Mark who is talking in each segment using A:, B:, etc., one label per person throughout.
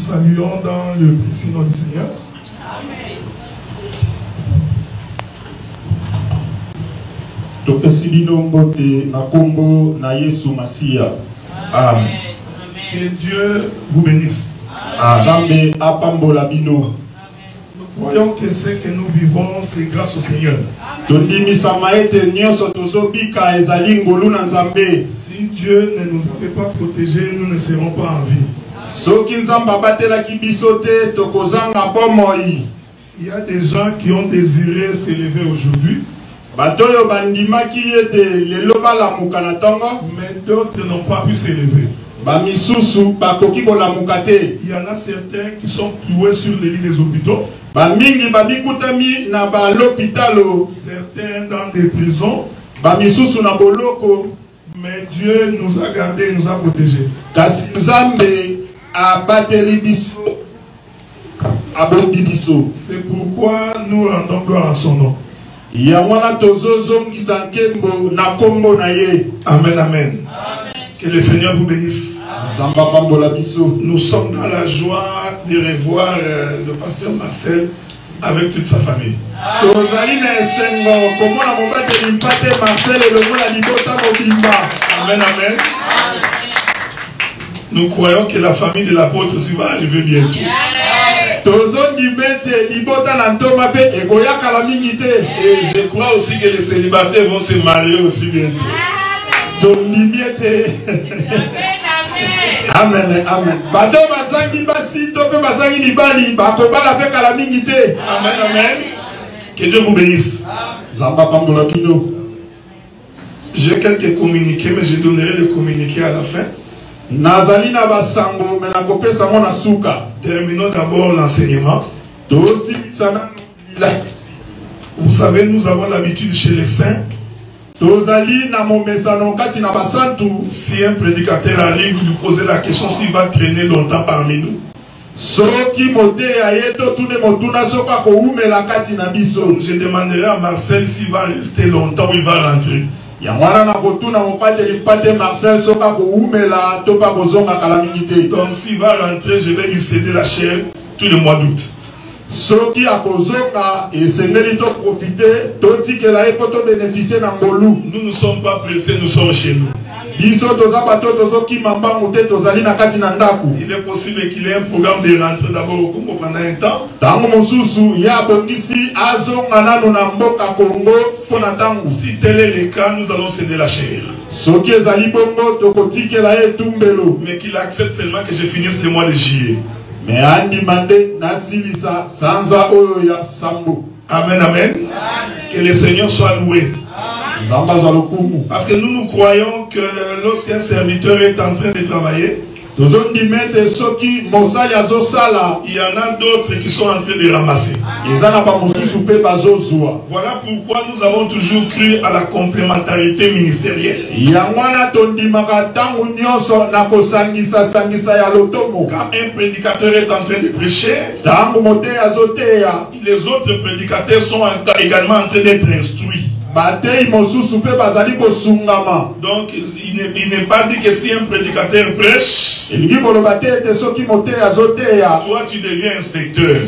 A: saluons dans le précieux nom du Seigneur.
B: Dr. Sibino Mbote na Kombo na Yesu Masia.
A: Amen. Que Dieu vous bénisse.
B: Zambe apambola bino.
A: Nous croyons que ce que nous vivons, c'est grâce au Seigneur. Si Dieu ne nous avait pas protégés, nous ne serons pas en vie. Il y a des gens qui ont désiré s'élever aujourd'hui, mais d'autres n'ont pas pu s'élever. Il y en a certains qui sont cloués sur les lits des hôpitaux, certains dans des prisons, mais Dieu nous a gardés, nous a protégés. C'est pourquoi nous rendons gloire à son nom. Amen, amen. Que le Seigneur vous bénisse. Nous sommes dans la joie de revoir le pasteur Marcel avec toute sa famille. Amen, amen. Nous croyons que la famille de l'apôtre aussi va arriver bientôt. Et je crois aussi que les célibataires vont se marier aussi bientôt.
B: Amen, amen.
A: Amen, amen. Que Dieu vous bénisse. J'ai quelques communiqués, mais je donnerai le communiqué à la fin. Terminons d'abord l'enseignement. Vous savez, nous avons l'habitude chez les saints. Si un prédicateur arrive, vous posez la question s'il va traîner longtemps parmi nous. Je demanderai à Marcel s'il va rester longtemps ou il va rentrer. Donc s'il va rentrer, je vais lui céder la chair tout le mois d'août. Nous ne sommes pas pressés, nous sommes chez nous. Il est possible qu'il ait un programme de rentrée d'abord au Congo pendant un temps. Si tel est le cas, nous allons céder la chair. Mais qu'il accepte seulement que je finisse le mois de juillet. Amen, amen. Que le Seigneur soit loué. Parce que nous croyons que lorsqu'un serviteur est en train de travailler, il y en a d'autres qui sont en train de ramasser. Voilà pourquoi nous avons toujours cru à la complémentarité ministérielle. Quand un prédicateur est en train de prêcher, les autres prédicateurs sont également en train d'être instruits. Donc il n'est pas dit que si un prédicateur prêche, toi tu deviens inspecteur.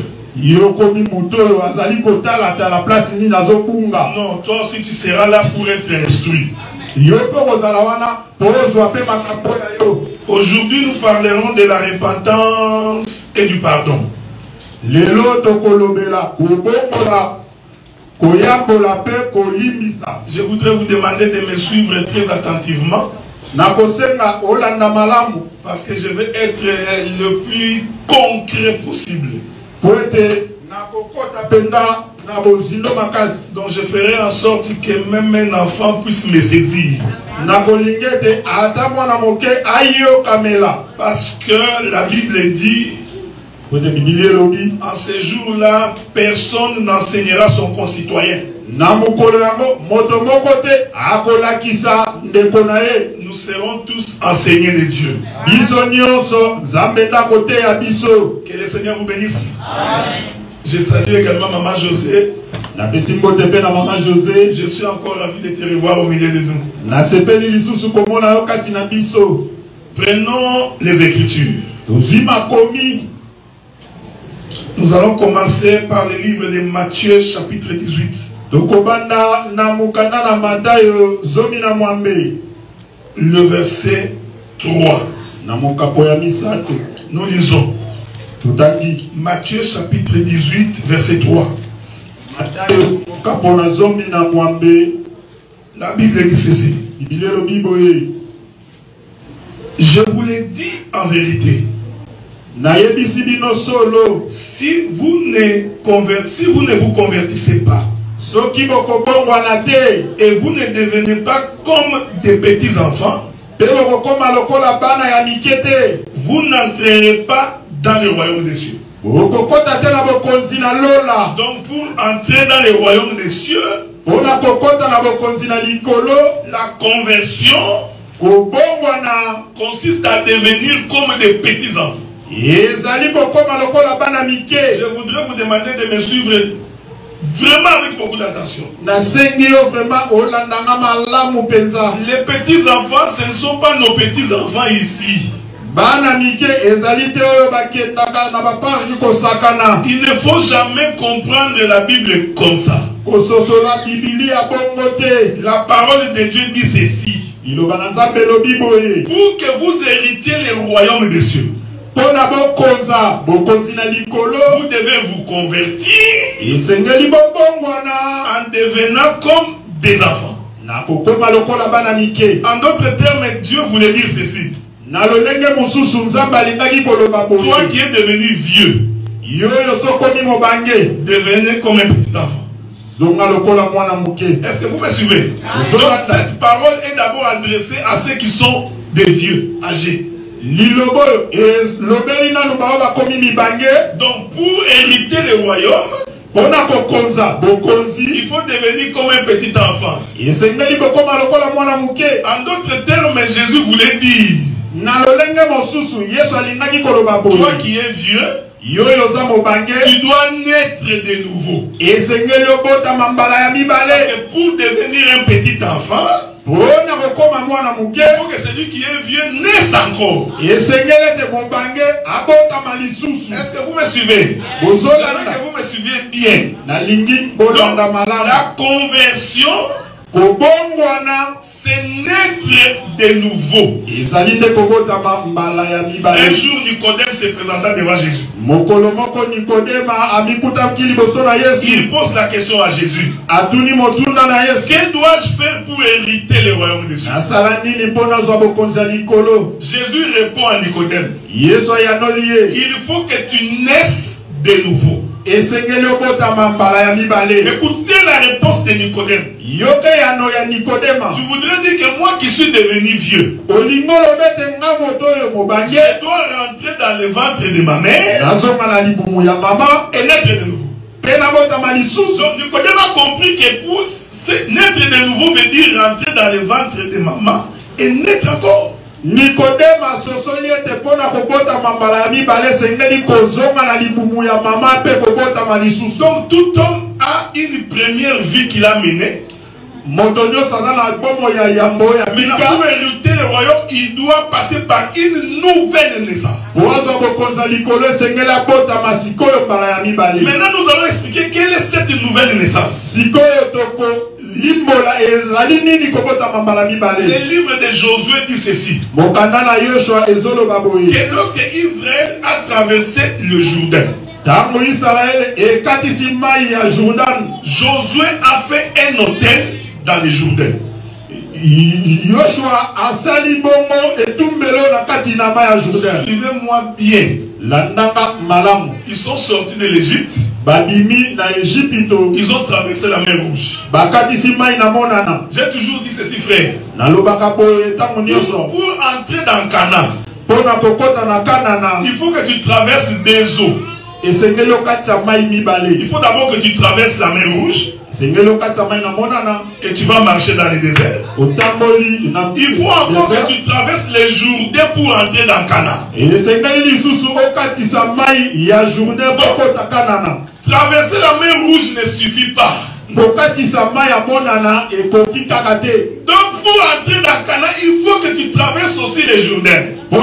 A: Non, toi aussi tu seras là pour être instruit. Aujourd'hui nous parlerons de la repentance et du pardon. Je voudrais vous demander de me suivre très attentivement, parce que je vais être le plus concret possible. Donc je ferai en sorte que même un enfant puisse me saisir. Parce que la Bible dit, en ce jour-là, personne n'enseignera son concitoyen. Nous serons tous enseignés de Dieu. Que le Seigneur vous bénisse. Amen. Je salue également Maman José. Je suis encore ravi de te revoir au milieu de nous. Prenons les Écritures. Nous allons commencer par le livre de Matthieu chapitre 18. Le verset 3. Nous lisons Matthieu chapitre 18 verset 3. La Bible dit ceci. Je vous l'ai dit en vérité. Si vous ne vous convertissez pas et vous ne devenez pas comme des petits enfants, vous n'entrerez pas dans le royaume des cieux. Donc pour entrer dans le royaume des cieux, la conversion consiste à devenir comme des petits enfants. Je voudrais vous demander de me suivre vraiment avec beaucoup d'attention. Les petits enfants, ce ne sont pas nos petits enfants ici. Il ne faut jamais comprendre la Bible comme ça. La parole de Dieu dit ceci. Pour que vous héritiez le royaume des cieux, vous devez vous convertir en devenant comme des enfants. En d'autres termes, Dieu voulait dire ceci. Toi qui es devenu vieux, devenez comme un petit enfant. Est-ce que vous me suivez? Donc cette parole est d'abord adressée à ceux qui sont des vieux, âgés. Donc pour hériter le royaume, il faut devenir comme un petit enfant. En d'autres termes, Jésus voulait dire, toi qui es vieux, tu dois naître de nouveau. Parce que pour devenir un petit enfant, il faut que celui qui est vieux naisse encore. Est-ce que vous me suivez? J'aimerais que vous me suivez bien. Donc, la conversion, c'est naître de nouveau. Un jour, Nicodème se présenta devant Jésus. Il pose la question à Jésus. Que dois-je faire pour hériter le royaume des cieux? Jésus répond à Nicodème. Il faut que tu naisses de nouveau. Écoutez la réponse de Nicodème. Tu voudrais dire que moi qui suis devenu vieux, je dois rentrer dans le ventre de ma mère et naître de nouveau. Donc Nicodème a compris que pour naître de nouveau veut dire rentrer dans le ventre de maman et naître encore.
B: Nicodème a sosoli ete pona kobota mambala ya mibale sengeli kozonga na libumu ya mama pe kobota malisusu.
A: Donc tout homme a une première vie qu'il a menée.
B: Motonyo sana na bomo ya yambo ya
A: mika. Pour hériter le royaume, il doit passer par une nouvelle naissance.
B: Maintenant
A: nous allons expliquer quelle est cette nouvelle naissance. Le livre de Josué dit ceci. Que lorsque Israël a traversé le Jourdain, Josué a fait un autel dans le Jourdain. Suivez-moi bien. Ils sont sortis de l'Égypte. Ils ont traversé la mer Rouge. J'ai toujours dit ceci, frère. Pour entrer dans Canaan, il faut que tu traverses des eaux. Il faut d'abord que tu traverses la mer Rouge. Et tu vas marcher dans le désert. Il faut encore que tu traverses les Jourdains pour entrer dans Canaan. Traverser la mer Rouge ne suffit pas. Donc pour entrer dans Canaan, il faut que tu traverses aussi les Jourdains.
B: Il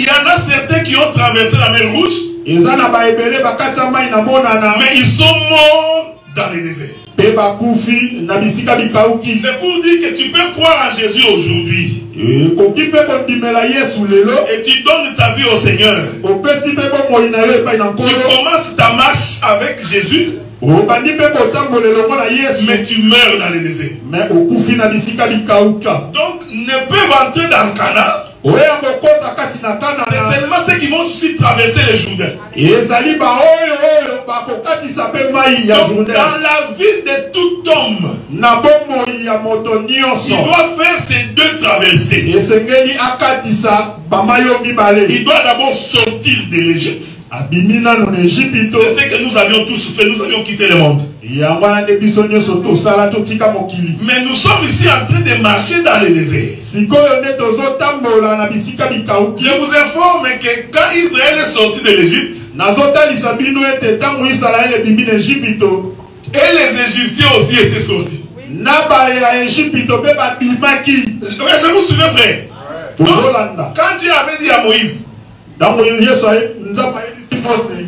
B: y en
A: a certains qui ont traversé la mer Rouge, mais ils sont morts dans le désert. C'est pour dire que tu peux croire en Jésus aujourd'hui. Et tu donnes ta vie au Seigneur. Tu commences ta marche avec Jésus. Mais tu meurs dans le désert. Donc, ne peuvent entrer dans le Canaan. C'est seulement ceux qui vont aussi traverser le Jourdain. Donc, dans la vie de tout homme, il doit faire ces deux traversées. Il doit d'abord sortir de l'Égypte. C'est ce que nous avions tous fait. Nous avions quitté le monde. Mais nous sommes ici en train de marcher dans le désert. Je vous informe que quand Israël est sorti de l'Égypte, et les Égyptiens aussi étaient sortis. Je vous souviens, frère. Donc, quand Dieu avait dit à Moïse,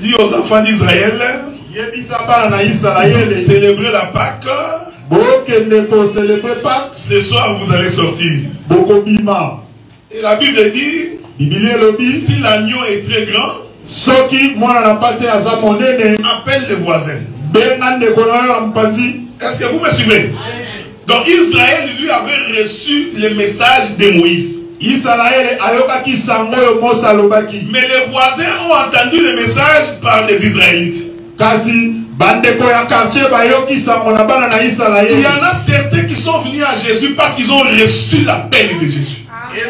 A: dit aux enfants d'Israël, célébrez la Pâque. Ce soir vous allez sortir. Et la Bible dit, si l'agneau est très grand, appelle les voisins. Est-ce que vous me suivez? Donc Israël lui avait reçu le message de Moïse. Mais les voisins ont entendu le message par les Israélites. Il y en a certains qui sont venus à Jésus parce qu'ils ont reçu l'appel de Jésus. Mais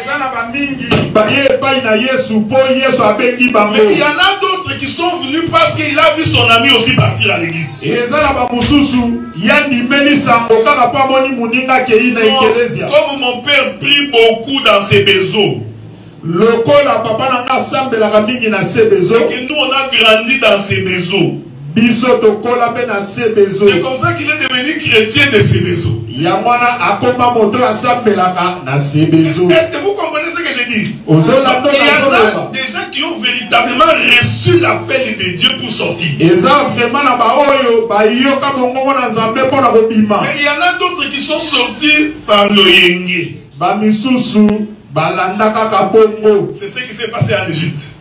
A: il y en a d'autres qui sont venus parce qu'il a vu son ami aussi partir à l'église. Comme mon père prie beaucoup dans ses besoins, et nous on a grandi dans ses besoins. C'est comme ça qu'il est devenu chrétien de ses besoins. Est-ce que vous comprenez ce que je dis? Il y en a des gens qui ont véritablement reçu l'appel de Dieu pour sortir. Mais il y en a d'autres qui sont sortis par le Yenge. C'est ce qui s'est passé en Égypte.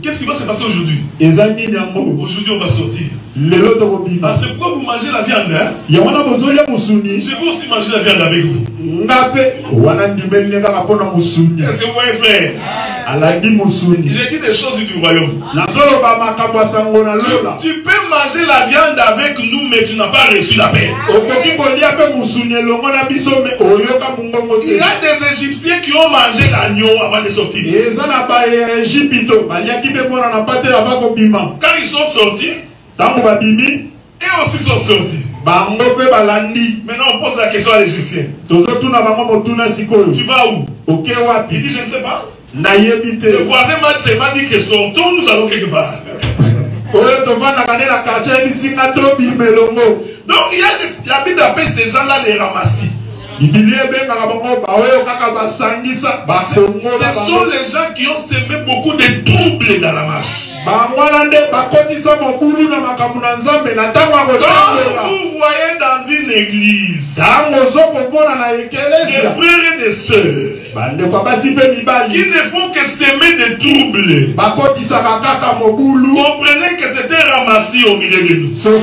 A: Qu'est-ce qui va se passer aujourd'hui? Aujourd'hui on va sortir. C'est pourquoi vous mangez la viande, hein? Je veux aussi manger la viande avec vous. Est-ce que vous voyez, frère? J'ai dit des choses du royaume. Tu peux manger la viande avec nous, mais tu n'as pas reçu la paix. Il y a des Égyptiens qui ont mangé l'agneau avant de sortir. Quand ils sont sortis, et aussi sont sortis. Maintenant on pose la question à l'Égyptien. Tu vas où? Il dit je ne sais pas. Le voisin m'a dit que sortons, nous allons quelque part. Donc il y a la Bible appelle ces gens-là les ramassis. Ce sont les gens qui ont semé beaucoup de troubles dans la marche. Quand vous voyez dans une église des frères et des sœurs qui ne font que semer des troubles, comprenez que c'était ramassé au milieu de nous. Ce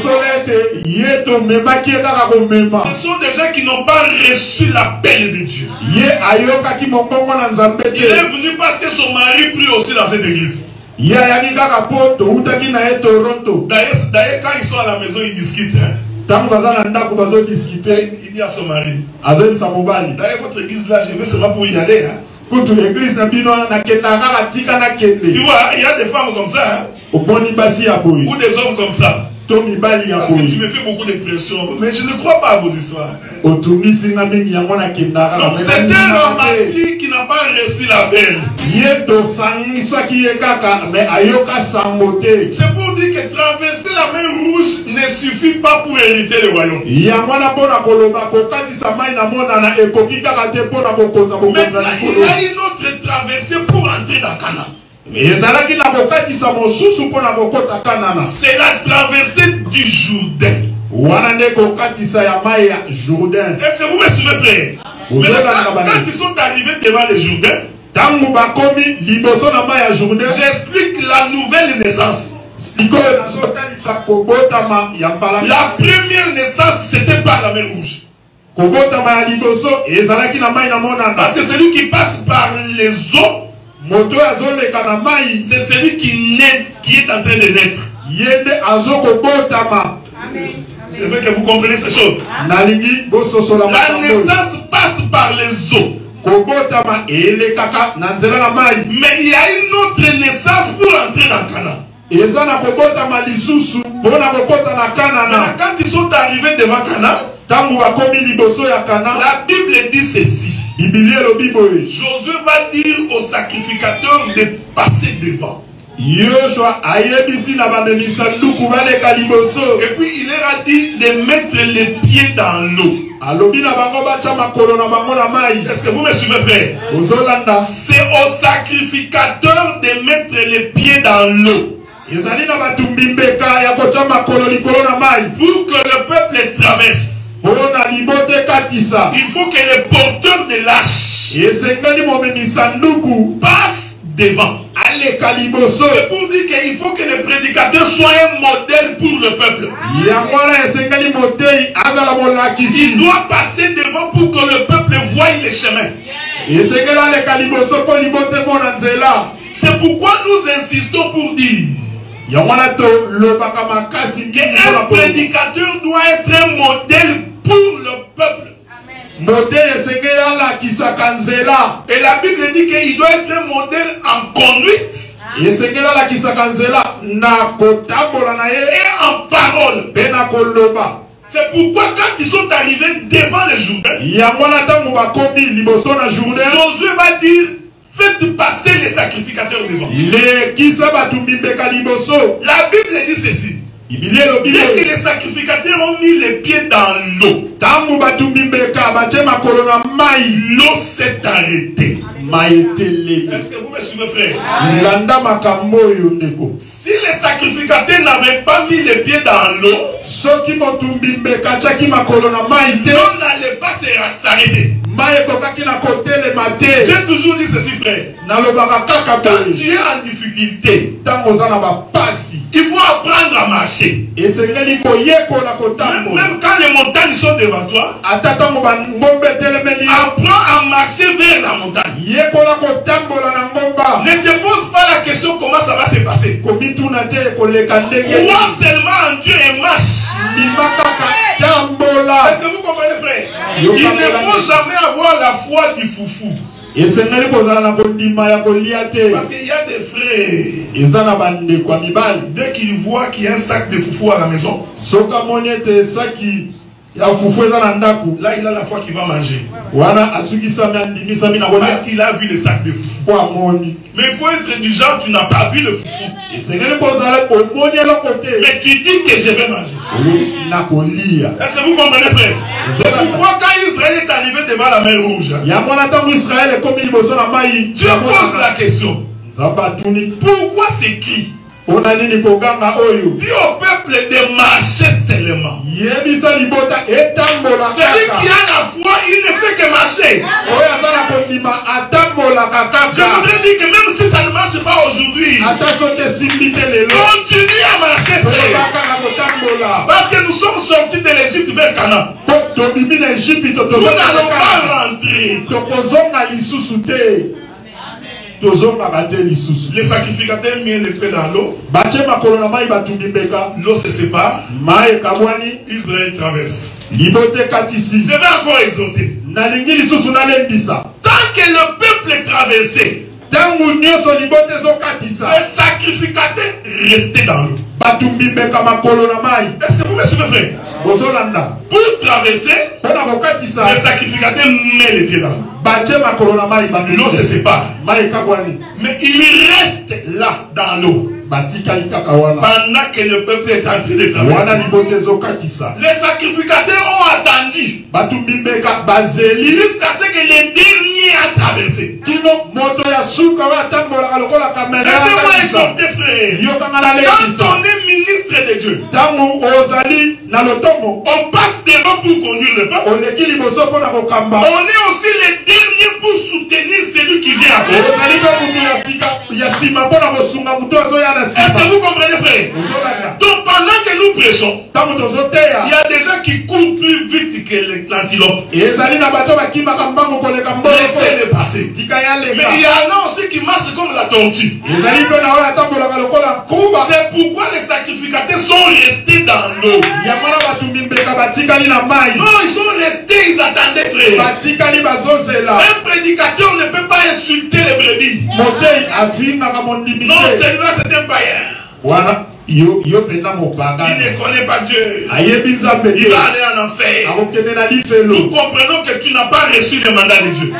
A: sont des gens qui n'ont pas reçu l'appel de Dieu. Il est venu parce que son mari prie aussi dans cette église. D'ailleurs, quand ils sont à la maison, ils discutent. Il dit à son mari, d'ailleurs, votre église là, je vais seulement pour y aller. Hein. Tu vois, il y a des femmes comme ça. Hein. Ou des hommes comme ça. Parce que tu me fais beaucoup de pression. Mais je ne crois pas à vos histoires. Donc c'est un ramassis qui n'a pas reçu l'appel. C'est pour dire que traverser la mer Rouge ne suffit pas pour hériter le royaume.
B: Maintenant, il y a
A: une autre traversée pour entrer dans Canaan. C'est la traversée du Jourdain. Est-ce que vous me suivez, frère? Quand ils sont arrivés devant le Jourdain, j'explique la nouvelle naissance. La première naissance, c'était par la mer Rouge. Parce que celui qui passe par les eaux, c'est celui qui naît, qui est en train de naître. Je veux que vous compreniez ces choses. La naissance passe par les eaux. Mais il y a une autre naissance pour entrer dans Canaan. Quand ils sont arrivés devant Canaan, la Bible dit ceci. Josué va dire aux sacrificateurs de passer devant. Et puis il leur a dit de mettre les pieds dans l'eau. Est-ce que vous me suivez, frère? C'est aux sacrificateurs de mettre les pieds dans l'eau. Pour que le peuple traverse, il faut que les porteurs de l'arche passent devant. C'est pour dire qu'il faut que les prédicateurs soient un modèle pour le peuple. Il doit passer devant pour que le peuple voie les chemins. C'est pourquoi nous insistons pour dire qu'un prédicateur doit être un modèle pour le peuple. Et la Bible dit qu'il doit être un modèle en conduite et en parole. C'est pourquoi quand ils sont arrivés devant le Jourdain, Josué va dire: faites passer les sacrificateurs devant. La Bible dit ceci. Dès que les sacrificateurs ont mis les pieds dans l'eau, l'eau s'est arrêtée. Est-ce que vous me suivez, frère? Si les sacrificateurs n'avaient pas mis les pieds dans l'eau, l'eau n'allait pas s'arrêter. J'ai toujours dit ceci, frère. Quand tu es en difficulté, il faut apprendre à marcher. Même quand les montagnes sont devant toi, apprends à marcher vers la montagne. Ne te pose pas la question comment ça va se passer. Crois seulement en Dieu et marche. Est-ce que vous comprenez, frère? Il ne faut jamais avoir la foi du foufou. Parce qu'il y a des frères, dès qu'ils voient qu'il y a un sac de foufou à la maison, là il a la foi qu'il va manger. Parce qu'il a vu le sac de foufou. Mais il faut être du genre, tu n'as pas vu le foufou, mais tu dis que je vais manger. Est-ce que vous comprenez, frère? C'est pourquoi quand Israël est arrivé devant la mer Rouge, Dieu pose la question: pourquoi c'est qui? Dis au peuple de marcher seulement. Celui qui a la foi, il ne fait que marcher. Je voudrais dire que même si ça ne marche pas aujourd'hui, continue à marcher, frère. Parce que nous sommes sortis de l'Égypte vers Canaan. Nous n'allons pas rentrer. Les sacrificateurs mirent les pieds dans l'eau. L'eau se sépare. Israël traverse. Je vais encore exhorter. Tant que le peuple est traversé, les sacrificateurs restaient dans l'eau. Est-ce que vous me suivez, frère? Pour traverser, les sacrificateurs mettent les pieds dans l'eau. L'eau se sépare. Mais il reste là dans l'eau. Pendant que le peuple est en train de traverser. Les sacrificateurs ont attendu jusqu'à ce que les derniers aient traversé. Laissez-moi exhorter, frère. Quand on est ministre de Dieu, on passe devant pour conduire le peuple. On est aussi les derniers pour soutenir celui qui vient après. Est-ce que vous comprenez, frère? Donc pendant que nous prêchons, il y a des gens qui courent plus vite que l'antilope. Laissez-les passer. Mais il y en a aussi qui marchent comme la tortue. C'est pourquoi les sacrificateurs sont restés dans l'eau. Non, ils sont restés, ils attendaient, frère. Un prédicateur ne peut pas insulter les brebis. Non, celui-là c'est un païen. Il ne connaît pas Dieu. Il va aller en enfer. Nous comprenons que tu n'as pas reçu le mandat de Dieu.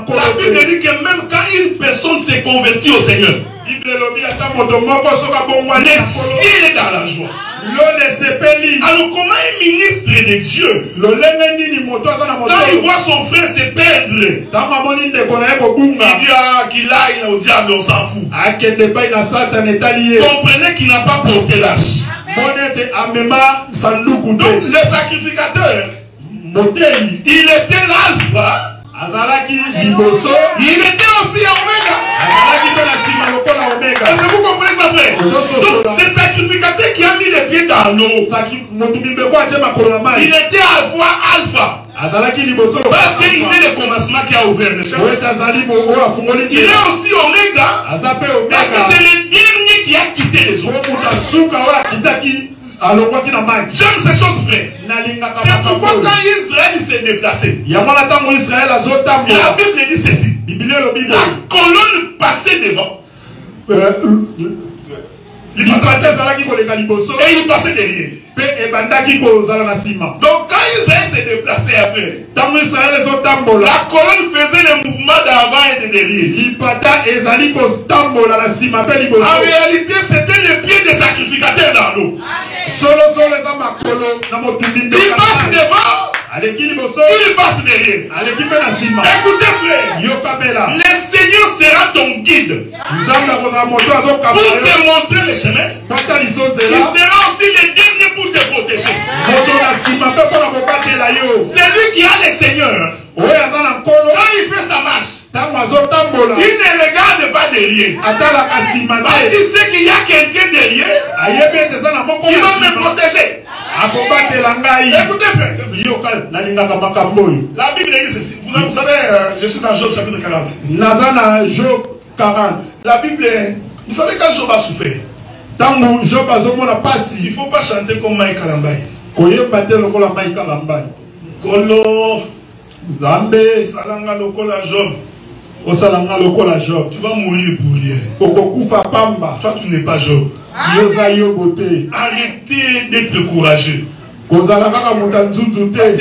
A: La Bible dit que même quand une personne s'est convertie au Seigneur, le ciel est dans la joie. Alors comment un ministre de Dieu, quand il voit son frère se perdre, il dit qu'il aille au diable, on s'en fout. Comprenez qu'il n'a pas porté l'âge. Donc le sacrificateur, il était l'alpha, il était aussi Oméga. Est-ce que vous comprenez ça, frère? Donc c'est sacrificateur qui a mis les pieds dans l'eau. Il était à la fois alpha. Parce qu'il est le commencement qui a ouvert le chemin. Il est aussi oméga. Parce que c'est le dernier qui a quitté les autres. J'aime ces choses, frère. C'est pourquoi quand Israël s'est déplacé, la Bible dit ceci. La colonne passait devant. Et il passait derrière. Donc quand Israël s'est déplacé après, la colonne faisait le mouvement d'avant et de derrière. En réalité, c'était le pied des sacrificateurs dans l'eau. Il passe devant, il passe derrière. Écoutez, frère, le Seigneur sera ton guide pour te montrer le chemin. Il sera aussi le dernier pour te protéger. Celui qui a le Seigneur, quand il fait sa marche, il ne regarde pas derrière. Parce qu'il sait qu'il y a quelqu'un derrière qui va me protéger. Écoutez, frère, la Bible dit ceci. Vous savez, je suis dans Job chapitre 40. La Bible, vous savez quand Job a souffert, il ne faut pas chanter comme Maï Kalambaï. Kolo Zambé Salanga lokola Job. Tu vas mourir pour rien. Toi tu n'es pas Job. Arrêtez d'être courageux. Parce que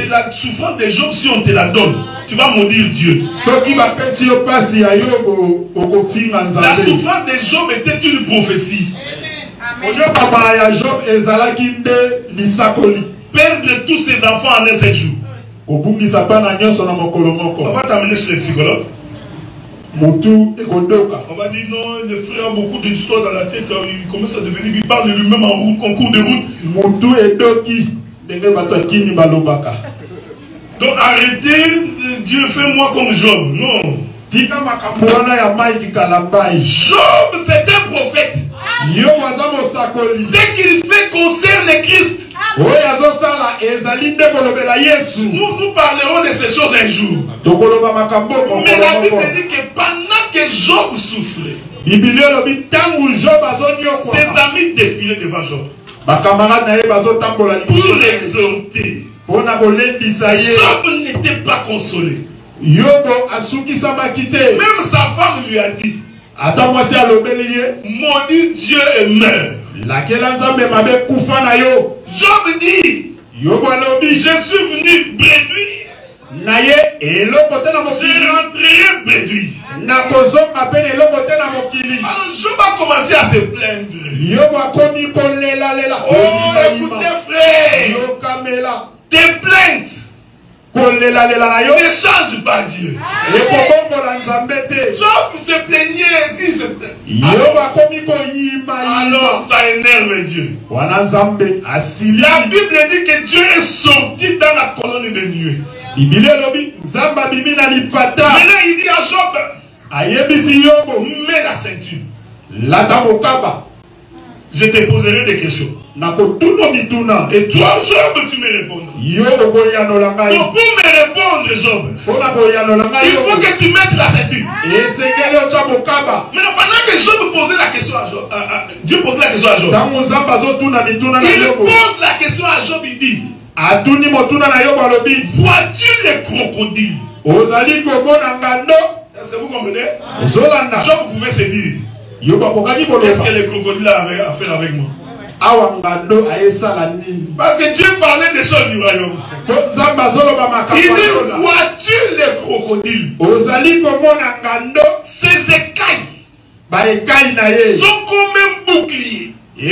A: la souffrance de Job, si on te la donne, tu vas maudire Dieu. La souffrance de Job était une prophétie. Perdre tous ses enfants en un seul jour. On va t'amener chez les psychologues. On va dire non, le frère a beaucoup d'histoires dans la tête. Il commence à devenir, il parle de lui-même en cours de route. Donc arrêtez, Dieu fait moi comme Job. Non. Job c'est un prophète. Ce qu'il fait concerne Christ. Nous parlerons de ces choses un jour. Mais la Bible dit que pendant que Job souffrait, ses amis défilaient devant Job pour l'exhorter. Job n'était pas consolé. Même sa femme lui a dit, maudit Dieu et meurt. Job dit, je suis venu brebis
B: naye eloko te na mokili.
A: Je rentrerai béduit.
B: Nakozonga pe eloko te na mokili.
A: Alors Job a commencé à se plaindre.
B: Yobo akomi kolela lela.
A: Oh, écoutez frère.
B: Yokamela.
A: Tes plaintes
B: kolela lela na yo
A: ne change pas Dieu.
B: Ekobongola nzambe te.
A: Job se plaignait, il se plaignait.
B: Yobo akomi koyima.
A: Alors ça énerve Dieu.
B: Wana nzambe asili.
A: La Bible dit que Dieu est sorti dans la colonne de nuée.
B: Biblia lobi nzamba bimi na lipata.
A: Maintenant il dit à Job,
B: ayebisi Yobo,
A: mets la ceinture.
B: Lata mokaba.
A: Je te poserai des questions. Et toi, Job, tu me répondras. Donc pour me répondre, Job, il faut que tu mettes la ceinture. Maintenant, pendant que Job posait la question à Job, Dieu posait la question à Job, il pose la question à Job, il dit, vois-tu les crocodiles? Est-ce que vous comprenez? Job pouvait se dire, qu'est-ce que les crocodiles avaient à faire avec moi? Parce que Dieu parlait des choses du royaume. Il dit, vois-tu les crocodiles? Ces écailles sont comme un bouclier. Ce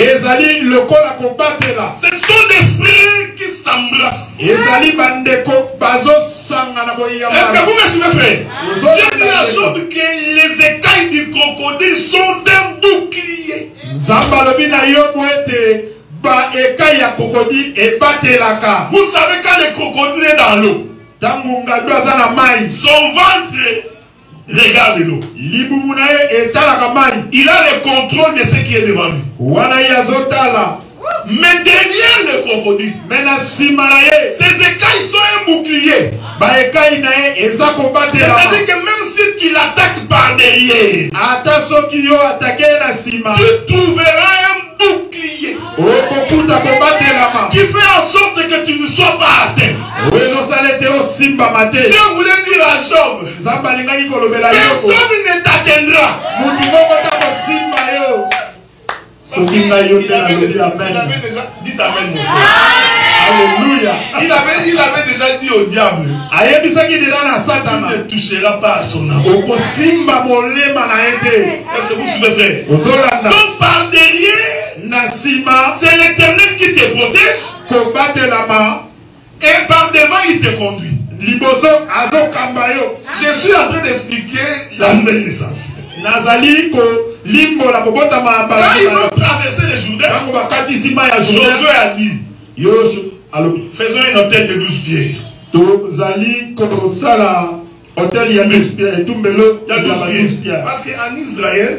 A: sont des frères qui s'embrassent. Est-ce que vous me suivez, frère? Dieu dit à Job que les écailles du crocodile sont un bouclier. Vous savez quand le crocodile est dans l'eau, son ventre regarde l'eau. Il a le contrôle de ce qui est devant lui. Mais derrière le crocodile, ces écailles sont un bouclier. C'est-à-dire que même si tu l'attaques par derrière, tu trouveras un bouclier qui fait en sorte que tu ne sois pas atteint. Dieu voulait dire à Job, personne ne t'atteindra. Parce qu'il avait déjà dit amen, mon frère.
B: Alléluia.
A: Il avait déjà dit au diable, tu ne toucheras pas à son âme. Est-ce que vous suivez, frère? Donc par derrière, c'est l'Éternel qui te protège. Et par devant, il te conduit. Je suis en train d'expliquer la nouvelle naissance. Quand ils ont traversé le Jourdain, Josué a dit, faisons un hôtel de 12 pierres. Il y a 12 pierres. Parce qu'en Israël,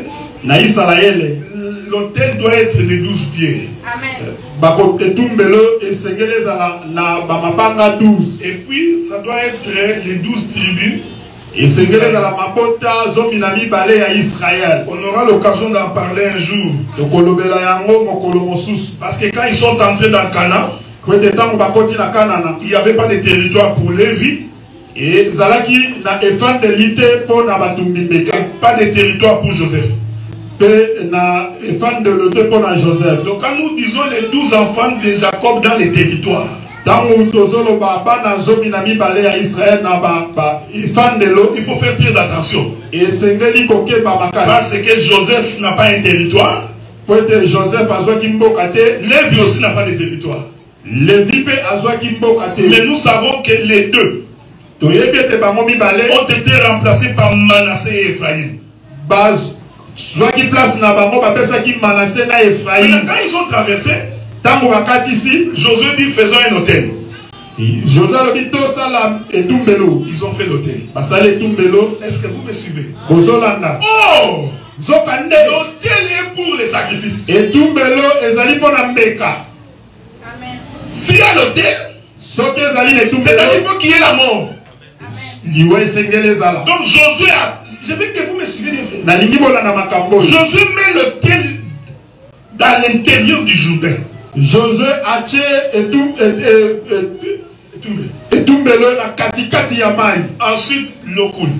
A: l'hôtel doit être de 12 pierres. Et puis, ça doit être les 12 tribus. On aura l'occasion d'en parler un jour. Parce que quand ils sont entrés dans Canaan, il n'y avait pas de territoire pour Lévi. Et pas de territoire pour Joseph. Donc quand nous disons les 12 enfants de Jacob dans les territoires, il faut faire très attention. Parce que Joseph n'a pas un territoire. Lévi aussi n'a pas de territoire. Mais nous savons que les deux ont été remplacés par Manassé et Ephraïm. Maintenant, quand ils ont traversé, Josué dit faisons un hôtel. Ils ont fait l'hôtel. Est-ce que vous me suivez? Oh! L'hôtel est pour les sacrifices. S'il y a l'hôtel, c'est-à-dire qu'il faut qu'il y ait la mort. Donc Josué a... Je veux que vous me suivez. Josué met l'hôtel dans l'intérieur du Jourdain. Josué a ensuite l'eau coule.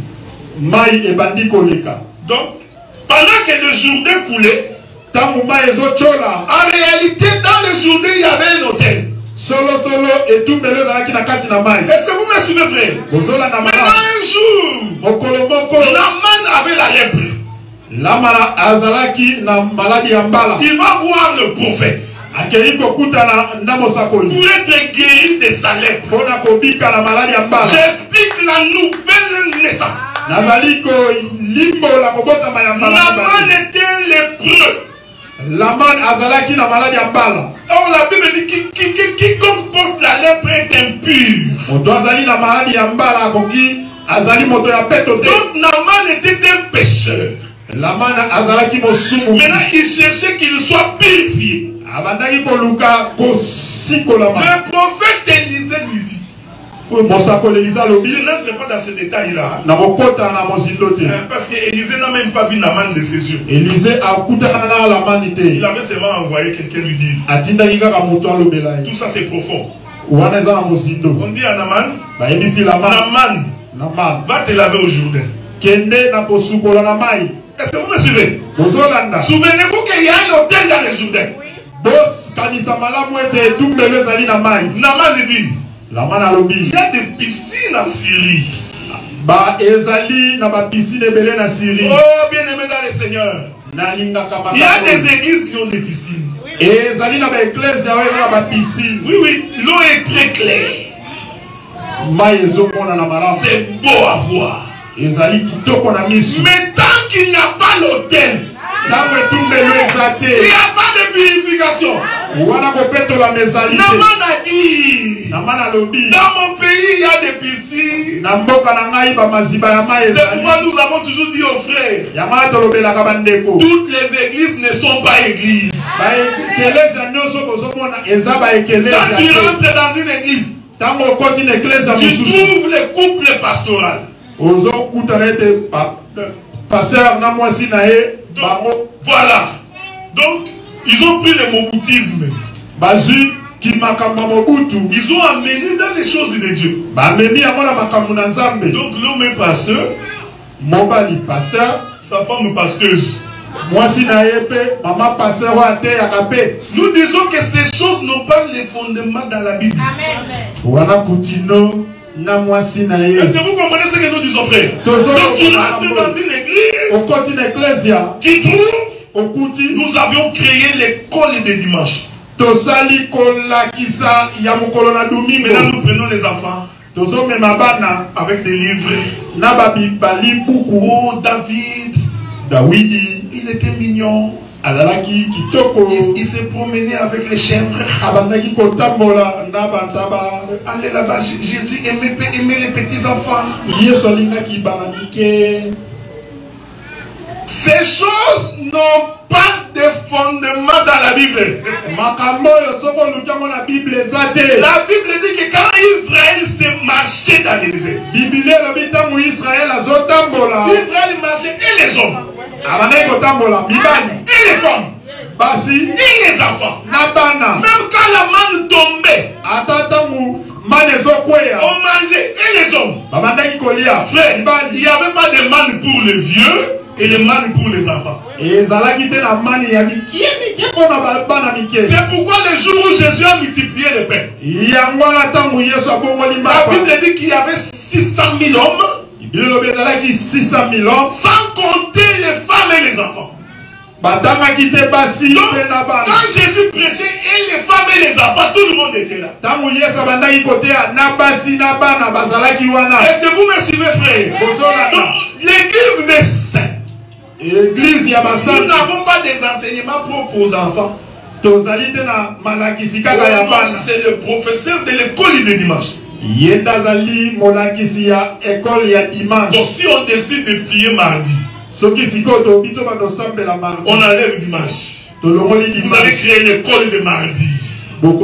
A: Donc pendant que le Jourdain coulait, en réalité dans le Jourdain il y avait un hôtel.
B: Solo solo et tout melo dans la kati na mai.
A: Est-ce que vous me suivez, frère? Maintenant un jour, Naaman avait la lèpre.
B: Lamana azalaki na maladie ya mbala.
A: Il va voir le prophète
B: Akei kokutana na mosakoli.
A: pour être guéri de sa lèpre.
B: Pona kobika na maladie ya mbala.
A: J'explique la nouvelle naissance.
B: Nazali ko limbo la kobota mayamba.
A: Naaman était lépreux.
B: Laman azalaki na maladie ya mbala.
A: Or la Bible dit quiconque porte la lèpre est impur.
B: Moto azali na maladie ya mbala koki azali moto ya peto te.
A: Donc Naaman était un pécheur.
B: Laman azalaki mosumu.
A: Maintenant il cherchait qu'il soit purifié.
B: Abandaki koluka kosikola.
A: Le prophète Élisée lui dit.
B: Mosakoli Elisa lobi.
A: Je n'entre pas dans ces détails-là.
B: Na mokota na mozindo te.
A: Parce que Élisée n'a même pas vu Naaman de ses yeux.
B: Élisée akutana na Laman te.
A: Il avait seulement envoyé quelqu'un lui dire.
B: Atindaki kaka moto alobela.
A: Tout ça c'est profond.
B: Wana eza na mozindo.
A: On dit à Naaman.
B: Ba yebisi Laman.
A: Naaman. Va te laver au Jourdain.
B: Kende na kosukola na mai.
A: Est-ce que vous me suivez? Souvenez-vous qu'il y a un hôtel dans le Jourdain.
B: Boss kanisa malamu ete tumbele ezali na mai.
A: Naaman dit.
B: Laman alobi.
A: Il y a des piscines en Syrie.
B: Ba ezali na ba piscine ebele na Syrie.
A: Oh bien aimé dans le Seigneur.
B: Il
A: y a des églises qui ont des piscines.
B: Ezali na ba église ya na ba piscine.
A: Oui oui, l'eau est très claire.
B: Mai ezomona na malamu.
A: C'est beau à voir.
B: Ezali kitoko na misu.
A: Mais tant qu'il n'y a pas l'hôtel, il n'y a pas de purification. Naaman a dit, dans mon pays il y a des piscines. C'est pourquoi nous avons toujours dit aux frères, toutes les églises ne sont pas églises. Quand tu rentres dans une église, tu trouves les couples pastorales. Voilà. Donc, ils ont pris le moboutisme. Ils ont amené dans les choses de Dieu. Donc, l'homme est pasteur. Sa femme est pasteuse. Nous disons que ces choses n'ont pas les fondements dans la Bible. Est-ce que vous comprenez ce que nous disons, frère? Donc tu rentres dans une église, tu trouves, nous avions créé l'école des dimanches. Maintenant nous prenons les enfants avec des livres. Oh David, il était mignon. Il s'est promené avec les chèvres. Allez là-bas, Jésus aimait les petits enfants. Ces choses n'ont pas de fondement dans la Bible. La Bible dit que quand Israël s'est marché dans les déserts, Israël marchait et les hommes, et les femmes, et les enfants. Même quand la manne tombait, on mangeait et les hommes. Frère, il n'y avait pas de manne pour les vieux et de manne pour les enfants. C'est pourquoi le jour où Jésus a multiplié le pain, la Bible dit qu'il y avait 600 000 hommes, sans compter les femmes et les enfants. Donc, quand Jésus prêchait et les femmes et les enfants, tout le monde était là. Est-ce que vous me suivez, frère? Donc, l'église des saints. Nous n'avons pas des enseignements propres aux enfants. C'est le professeur de l'école de dimanche. Donc si on décide de prier mardi, on enlève dimanche. Vous allez créer l'école de mardi. Donc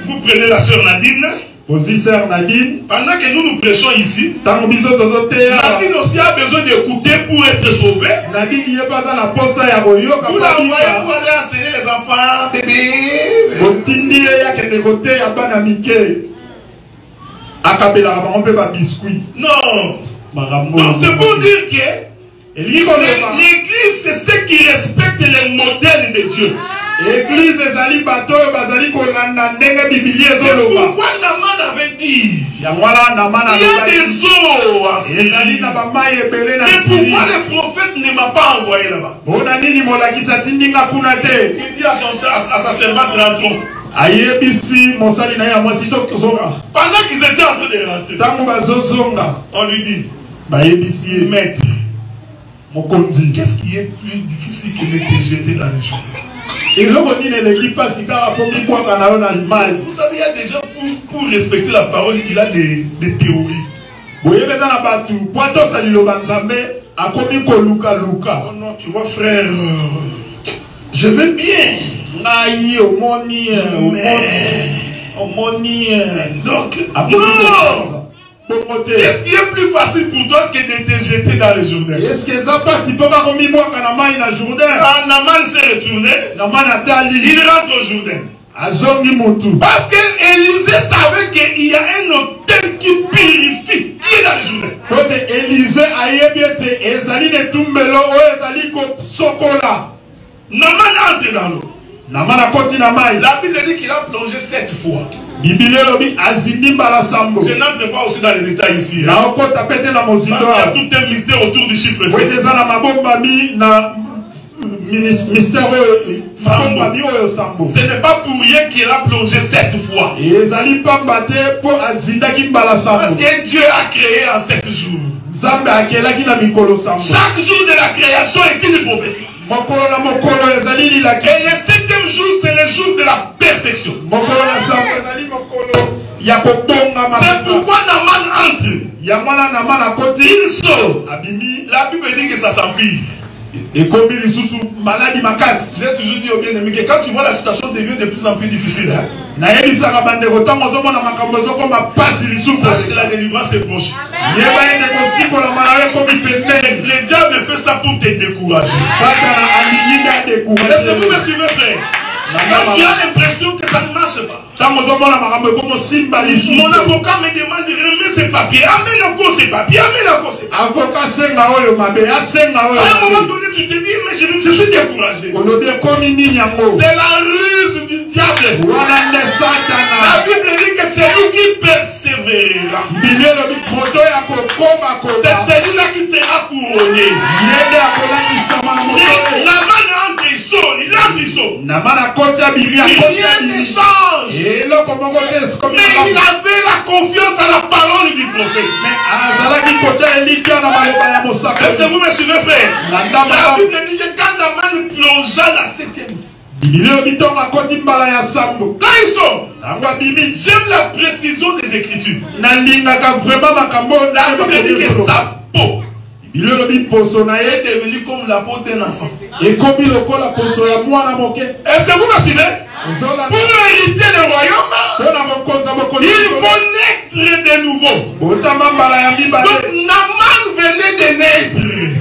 A: vous prenez la sœur Nadine. Pendant que nous prêchons ici, Nadine aussi a besoin d'écouter pour être sauvé. Vous l'envoyez pour aller enseigner les enfants, bébé. Non. Donc c'est pour dire que l'église c'est ceux qui respectent les modèles de Dieu.
B: Église ezali bato bazali kolanda ndenge Biblia
A: C'est
B: ezoloba.
A: pourquoi Naman avait dit,
B: Ya mwana Naman
A: il y a des eaux en Syrie.
B: ezali na bamai ebele na
A: Mais
B: Syrie.
A: pourquoi le prophète ne m'a pas envoyé là-bas?
B: Bona nini molakisa tindinga kuna te.
A: Il dit à sa servante, rentrons.
B: Ayebisi mosali na ya mwasi tozonga.
A: Pendant qu'ils étaient en train de rentrer,
B: Tango bazozonga
A: on lui dit,
B: bayebisi ye
A: maître,
B: mokonzi.
A: qu'est-ce qui est plus difficile que de te jeter dans les choses?
B: Eloko nini eleki pasi kaka po mikwaka na yo na limaji.
A: Vous savez, il y a des gens pour respecter la parole, il a des théories.
B: Boyebeza na batu po atosa liloba nzambe akomi kolukaluka.
A: Oh non, tu vois frère, je vais bien.
B: Ngai omoni
A: Donc,
B: non.
A: qu'est-ce qui est plus facile pour toi que de te jeter dans le Jourdain?
B: Est-ce que ça passe si papa komi boka na mai na Jourdain?
A: Quand Naman s'est retourné,
B: Naman atali
A: il rentre au Jourdain.
B: azongi mutu.
A: Parce que Élisée savait qu'il y a un autel qui purifie, qui est dans le Jourdain.
B: Kote Élisée ayebi ete ezali netumbelo oyo ezali kosokola.
A: Naman entre dans l'eau.
B: Naman akoti na mai.
A: La Bible dit qu'il a plongé 7 fois.
B: Biblia elobi azindi mbala sambo.
A: Je n'entre pas aussi dans les détails ici.
B: Na okota pete na mozindo.
A: Parce qu'il y a tout un mystère autour du chiffre 7.
B: Wete za na mabomba mi na mystère mabomba mi oyo sambo.
A: Ce n'est pas pour rien qu'il a plongé 7 fois.
B: Ezali pamba te po azindaki mbala sambo.
A: Parce que Dieu a créé en 7 jours.
B: Nzambe akelaki na mikolo sambo.
A: Chaque jour de la création est une prophétie.
B: Mokolo na mokolo ezali lilaki.
A: Et le 7e jour, c'est le jour de la perfection.
B: Mokolo na sambo ezali mokolo ya kotonga makambo.
A: C'est pourquoi Naman entre.
B: Ya mwana Naman akoti
A: Il sort.
B: abimi.
A: La Bible dit que ça s'empire.
B: Ekomi lisusu maladi makasi.
A: J'ai toujours dit au bien-aimé que quand tu vois la situation devient de plus en plus difficile, hein,
B: nayebisaka bandeko ntango ozomona makambo ezokoma pasi lisusu.
A: sache que la délivrance est proche.
B: yeba ete kosikola malayo ekomi pembeni.
A: Le diable fait ça pour te décourager.
B: Satana alingi nde
A: Est-ce que vous
B: adécouragé.
A: me suivez, frère? Quand tu as l'impression que ça ne marche pas,
B: ntango ozomona makambo ekomosimba lisusu.
A: mon avocat me demande de remettre ces papiers. Amène encore ces papiers. Amène encore ces papiers.
B: avoka asenga oyo mabe asenga oyo
A: À un moment
B: mabe.
A: donné, tu te dis, mais je suis découragé.
B: olobi ekomi nini yango.
A: C'est la ruse du diable.
B: wana nde
A: La
B: satana.
A: Bible dit que c'est lui qui persévérera.
B: mbili elobi moto ya kokoma
A: C'est
B: kola.
A: celui-là qui sera couronné.
B: ye nde akolatisa moto oyo.
A: La main entre, il sort, il entre, il sort.
B: Naman akoti abimi akoti
A: Rien ne
B: abimi.
A: change.
B: eloko moko te esikomi
A: Mais il
B: malamu.
A: avait la confiance à la parole du prophète.
B: azalaki kotia elikya na maloba ya
A: Est-ce que
B: mosakoli.
A: vous me suivez, frère?
B: La
A: La Bible dit que quand Naman plongea la 7e,
B: bibili oyo bitongo akoti mbala ya sambo.
A: quand il sort,
B: yango abimi.
A: j'aime la précision des Écritures.
B: nalingaka vraiment makambo
A: La Bible dit que sa peau
B: bibili oyo lobi poso na
A: est
B: ye
A: devenue comme la peau d'un enfant.
B: ekomi lokola poso ya mwana moke.
A: Est-ce que vous me suivez?
B: ozolanda
A: Pour hériter le royaume,
B: mpona mokonza mokoli.
A: il faut naître de nouveau.
B: botama mbala ya
A: Donc
B: mibale.
A: Naman venait de naître.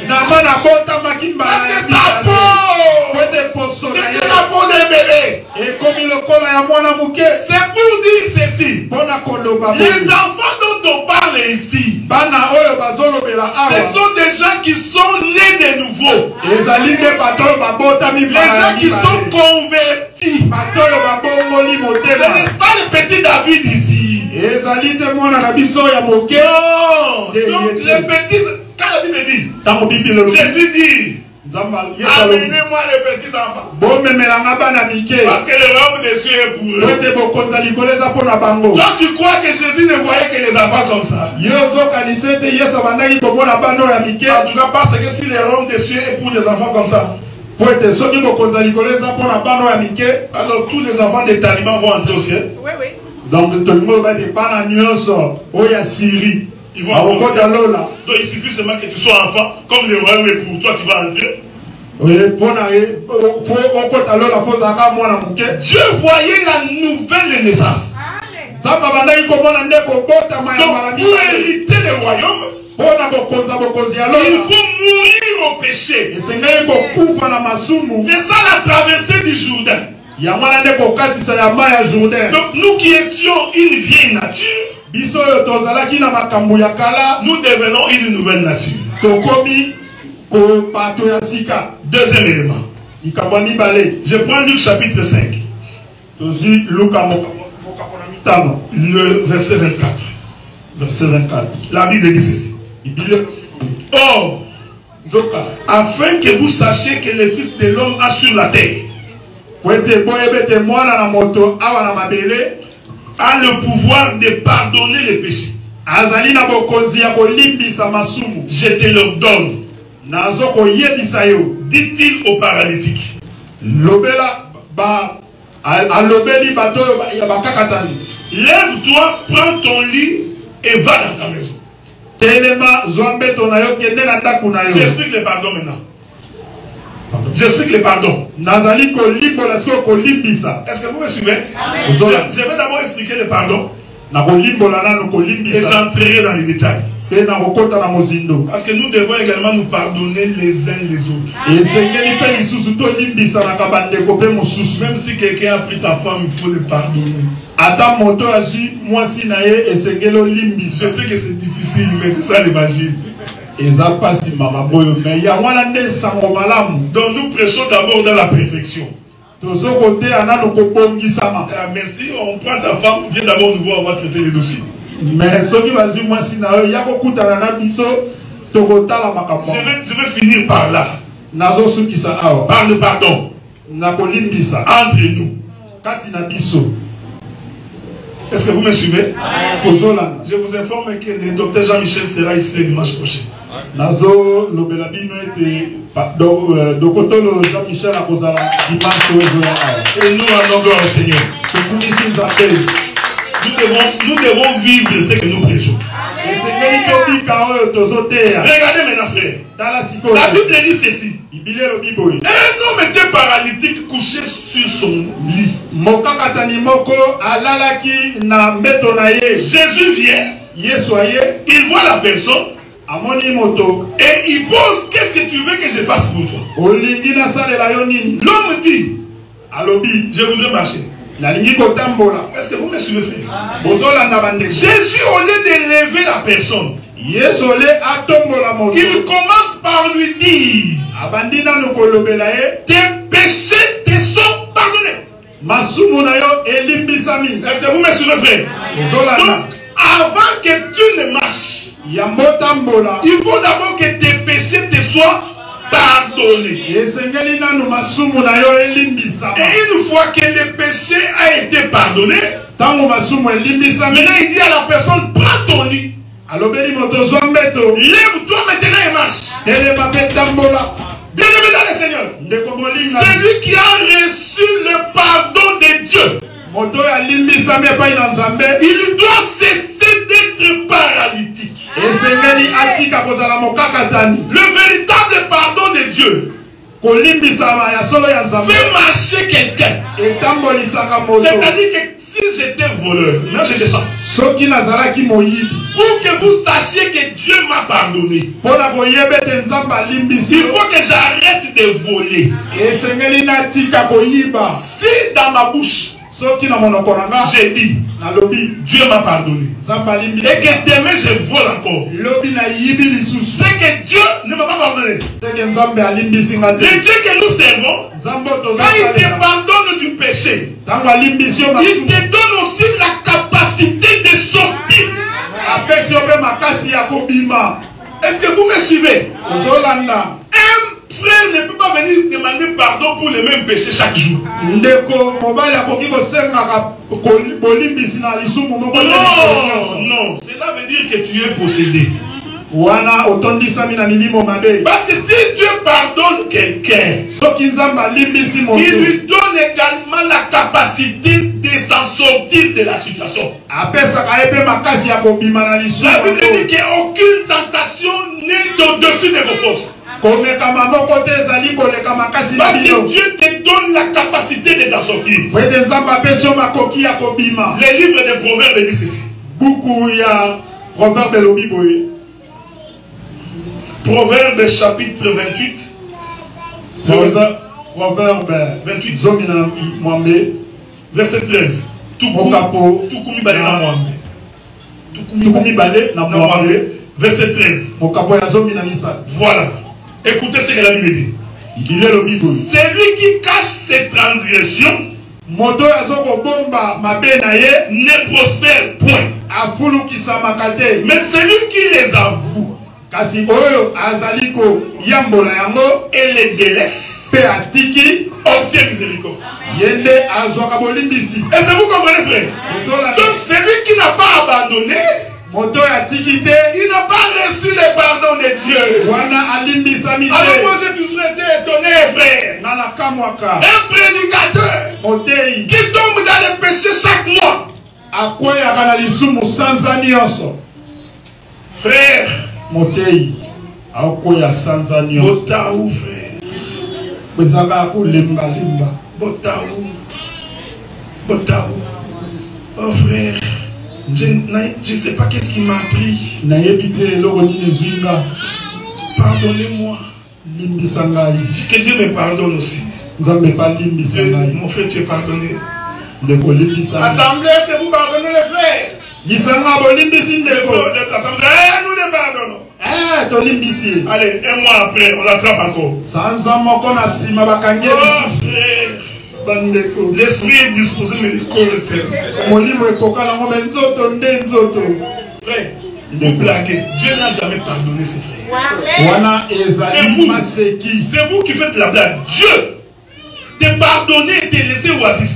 B: Naman abotamaki mbala
A: Parce
B: ya
A: que sa
B: mibale.
A: peau,
B: Kwete poso na
A: c'était
B: ye
A: la peau d'un bébé.
B: ekomi lokola ya mwana moke.
A: C'est pour dire ceci.
B: mpona koloba
A: Les
B: boye.
A: enfants dont on parle ici,
B: bana oyo bazolobela
A: ce
B: awa
A: sont des gens qui sont nés de nouveau.
B: ezali nde bato oyo babotami
A: Les
B: mbala ya
A: gens qui sont
B: mibale.
A: convertis.
B: bato oyo babongoli
A: Ce
B: motema.
A: n'est pas le petit David ici.
B: ezali te mwana na biso ya moke.
A: Non. Donc les petits, quand la Bible dit,
B: ntango bibili elobi
A: Jésus dit,
B: nzambe yesu alobi
A: amenez-moi les petits enfants.
B: bomemelanga bana mike
A: Parce que le royaume des cieux est pour eux.
B: ete bokonza likolo eza mpo na bango.
A: Toi, tu crois que Jésus ne voyait que les enfants comme ça?
B: ye ozokanisa ete yesu abandaki komona bana oyo ya mike
A: En tout cas, parce que si le royaume des cieux est pour les enfants comme ça,
B: po ete soki bokonza likolo eza mpo na bana oyo ya mike
A: alors tous les enfants des talibans vont entrer au ciel.
C: Oui, oui.
B: donc tolingi oloba ete bana nyonso oyo ya siri
A: Ils vont entrer au
B: bakokota
A: ciel.
B: lola.
A: Donc il suffit seulement que tu sois enfant, comme le royaume est pour toi, tu vas entrer.
B: mpona ye fo okota lola fo ozalaka mwana moke.
A: Dieu voyait la nouvelle naissance.
C: Amen.
B: nzambe abandaki komona nde kobotama ya
A: Donc
B: mbala
A: pour
B: mibale.
A: hériter le royaume,
B: mpona bokonza bokonzi ya
A: il
B: lola
A: faut mourir au péché.
B: esengeli kokufa na masumu.
A: C'est ça la traversée du Jourdain.
B: yango wana nde kokatisa ya mai ya jourdain.
A: Donc nous qui étions une vieille nature,
B: biso oyo tozalaki na makambo ya kala
A: nous devenons une nouvelle nature.
B: tokomi bato ya sika.
A: Deuxième élément. Je prends Luc chapitre 5. Le verset 24.
B: Verset 24.
A: La Bible dit ceci. Or, afin que vous sachiez que le Fils de l'homme a sur la terre a le pouvoir de pardonner les péchés. Je te le donne. Dit-il au paralytique. Lève-toi, prends ton lit et va dans ta maison. J'explique le pardon maintenant. J'explique le pardon. Est-ce que vous me suivez? Je vais d'abord expliquer le pardon. Et j'entrerai dans les détails. Parce que nous devons également nous pardonner les uns les autres. Même si quelqu'un a pris ta femme, il faut le pardonner. Je sais que c'est difficile, mais c'est ça l'évangile. Donc nous prêchons d'abord dans la perfection. Mais si on prend ta femme, viens d'abord nous voir, on va traiter les dossiers. Je vais finir par là. Par le pardon. Entre nous. Est-ce que vous me suivez? Je vous informe que le docteur Jean-Michel sera ici le dimanche prochain. Et nous allons gloire au Seigneur. Nous devons vivre ce que nous prêchons. Regardez maintenant, frère. La Bible dit ceci. Un homme était paralytique couché sur son lit. Jésus vient. Il voit la personne. Et il pose, qu'est-ce que tu veux que je fasse pour toi? L'homme dit, je voudrais marcher. Est-ce que vous me suivez, frère? Jésus, au lieu de lever la personne, il commence par lui dire, tes péchés te sont pardonnés. Est-ce que vous me suivez, frère? Donc, avant que tu ne marches, il faut d'abord que tes péchés te soient pardonnés. Et une fois que le péché a été pardonné, maintenant il dit à la personne, prends ton lit. Lève-toi maintenant et marche. Bien-aimé dans le Seigneur, celui qui a reçu le pardon de Dieu, il doit cesser d'être paralytique. Le véritable pardon de Dieu fait marcher quelqu'un. C'est-à-dire que si j'étais voleur, là je descends. Pour que vous sachiez que Dieu m'a pardonné, il faut que j'arrête de voler. Si dans ma bouche j'ai dit, Dieu m'a pardonné, et que demain je vole encore, c'est que Dieu ne m'a pas pardonné. Le Dieu que nous servons, quand il te pardonne du péché, il te donne aussi la capacité de sortir. Est-ce que vous me suivez? Un frère ne peut pas venir demander pardon pour les mêmes péchés chaque jour. Non, cela veut dire que tu es possédé. Parce que si Dieu pardonne quelqu'un, il lui donne également la capacité de s'en sortir de la situation. La Bible dit qu'aucune tentation n'est au-dessus de vos forces. Parce que Dieu te donne la capacité de t'en sortir. Le livre des Proverbes dit ceci. Proverbes chapitre 28.
B: Proverbe
A: 28. Verset 13. Verset 13. Voilà. Écoutez ce que la Bible dit. Celui qui cache ses transgressions ne prospère point. Mais celui qui les avoue et les délaisse obtient miséricorde. Est-ce que vous comprenez, frère? Donc celui qui n'a pas abandonné, il n'a pas reçu le pardon de Dieu. Alors moi j'ai toujours été étonné, frère. Un prédicateur qui tombe dans le péché chaque mois. Frère, Botaou, frère. Botaou. Oh frère, je ne sais pas qu'est-ce qui m'a pris. Pardonnez-moi. Dis que Dieu me pardonne aussi. Dieu, mon frère, tu es pardonné. Assemblée, c'est vous pardonner les frères. Nous les pardonnons. Allez, un mois après, on l'attrape encore. Oh, frère. L'esprit est disposé, mais le corps est ferme. Frère, vous blaguez. Dieu n'a jamais pardonné ses frères. C'est vous qui faites la blague. Dieu t'est pardonné et t'est laissé oisif.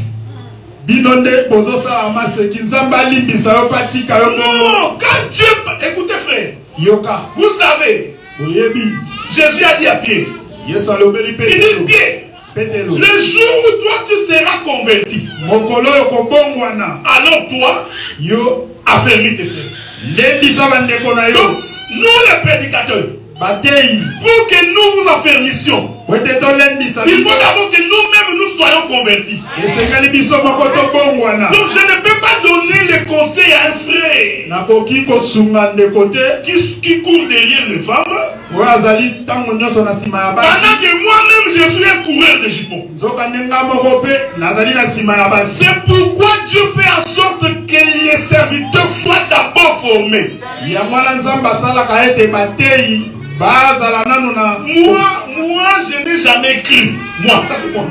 A: Non, quand Dieu... Écoutez, frère. Vous savez, Jésus a dit à Pierre. Il dit, Pierre, le jour où toi tu seras converti, alors toi, affermis tes frères. Donc, nous les prédicateurs, pour que nous vous affermissions, il faut d'abord que nous-mêmes nous soyons convertis. Donc je ne peux pas donner les conseils à un frère qui court derrière les femmes, pendant que moi-même je suis un coureur de jupons. C'est pourquoi Dieu fait en sorte que les serviteurs soient d'abord formés. Moi, je n'ai jamais cru. Moi, ça c'est moi.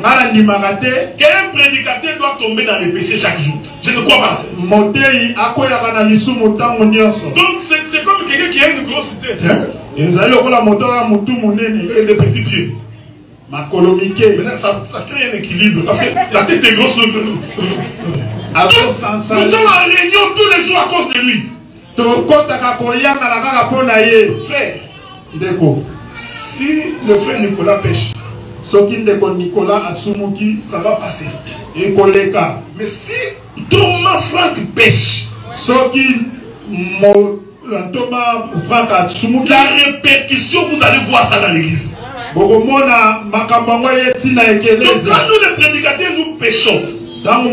A: Qu'un prédicateur doit tomber dans les péchés chaque jour. Je ne crois pas ça. Donc c'est comme quelqu'un qui a une grosse tête. Et des petits pieds. Maintenant, ça crée un équilibre. Parce que la tête est grosse. Nous sommes en réunion tous les jours à cause de lui. Frère, si le frère Nicolas pêche, ça va passer. Mais si Thomas Frank pêche, la répercussion, vous allez voir ça dans l'église. Donc quand nous les prédicateurs nous péchons, comme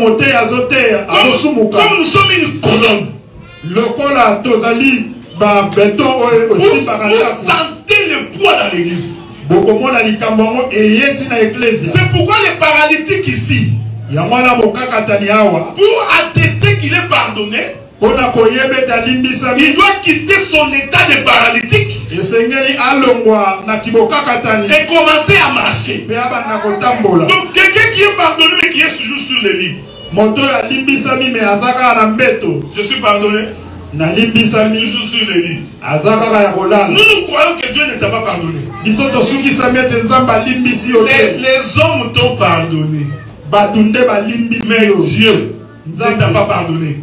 A: nous sommes une colonne, vous sentez le poids dans l'église. C'est pourquoi les paralytiques ici, pour attester qu'il est pardonné, il doit quitter son état de paralytique et commencer à marcher. Donc quelqu'un qui est pardonné mais qui est toujours sur les lits. Je suis pardonné. Toujours sur les lits. Nous croyons que Dieu ne t'a pas pardonné. Les hommes t'ont pardonné. Mais Dieu ne t'a pas pardonné.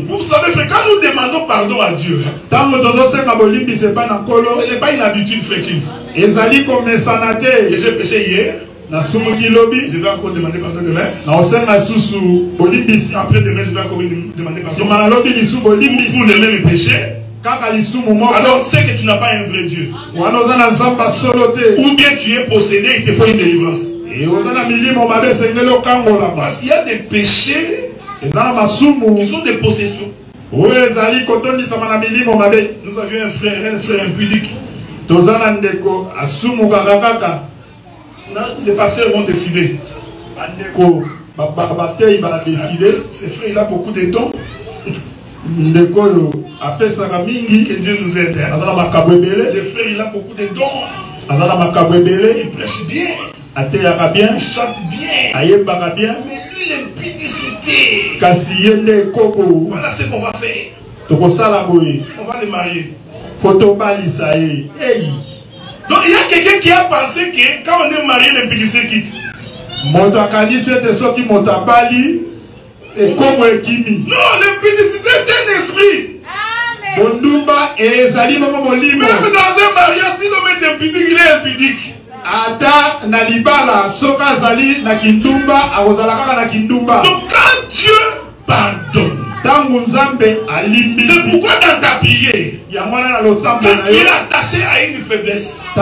A: Vous savez, quand nous demandons pardon à Dieu, ce n'est pas une habitude chrétienne. Que j'ai péché hier, je vais encore demander pardon demain. Après demain, je vais encore demander pardon. Pour les mêmes péchés. Alors c'est que tu n'as pas un vrai Dieu. Ou bien tu es possédé, il te faut une délivrance. Parce qu'il y a des péchés qui sont des possessions. Nous avions un frère impudique. Les pasteurs vont décider. Ce frère, il a beaucoup de dons. Que Dieu nous aide. Le frère, il a beaucoup de dons. Il prêche bien. Il chante bien. Mais lui, l'impudicité. Voilà ce qu'on va faire. On va les marier. Donc il y a quelqu'un qui a pensé que quand on est marié, l'impudicité quitte. Non, l'impudicité est un esprit. Même dans un mariage, si l'homme est impudique, il est impudique. Donc quand Dieu pardonne, c'est pourquoi dans ta prière, quand tu es attaché à une faiblesse, il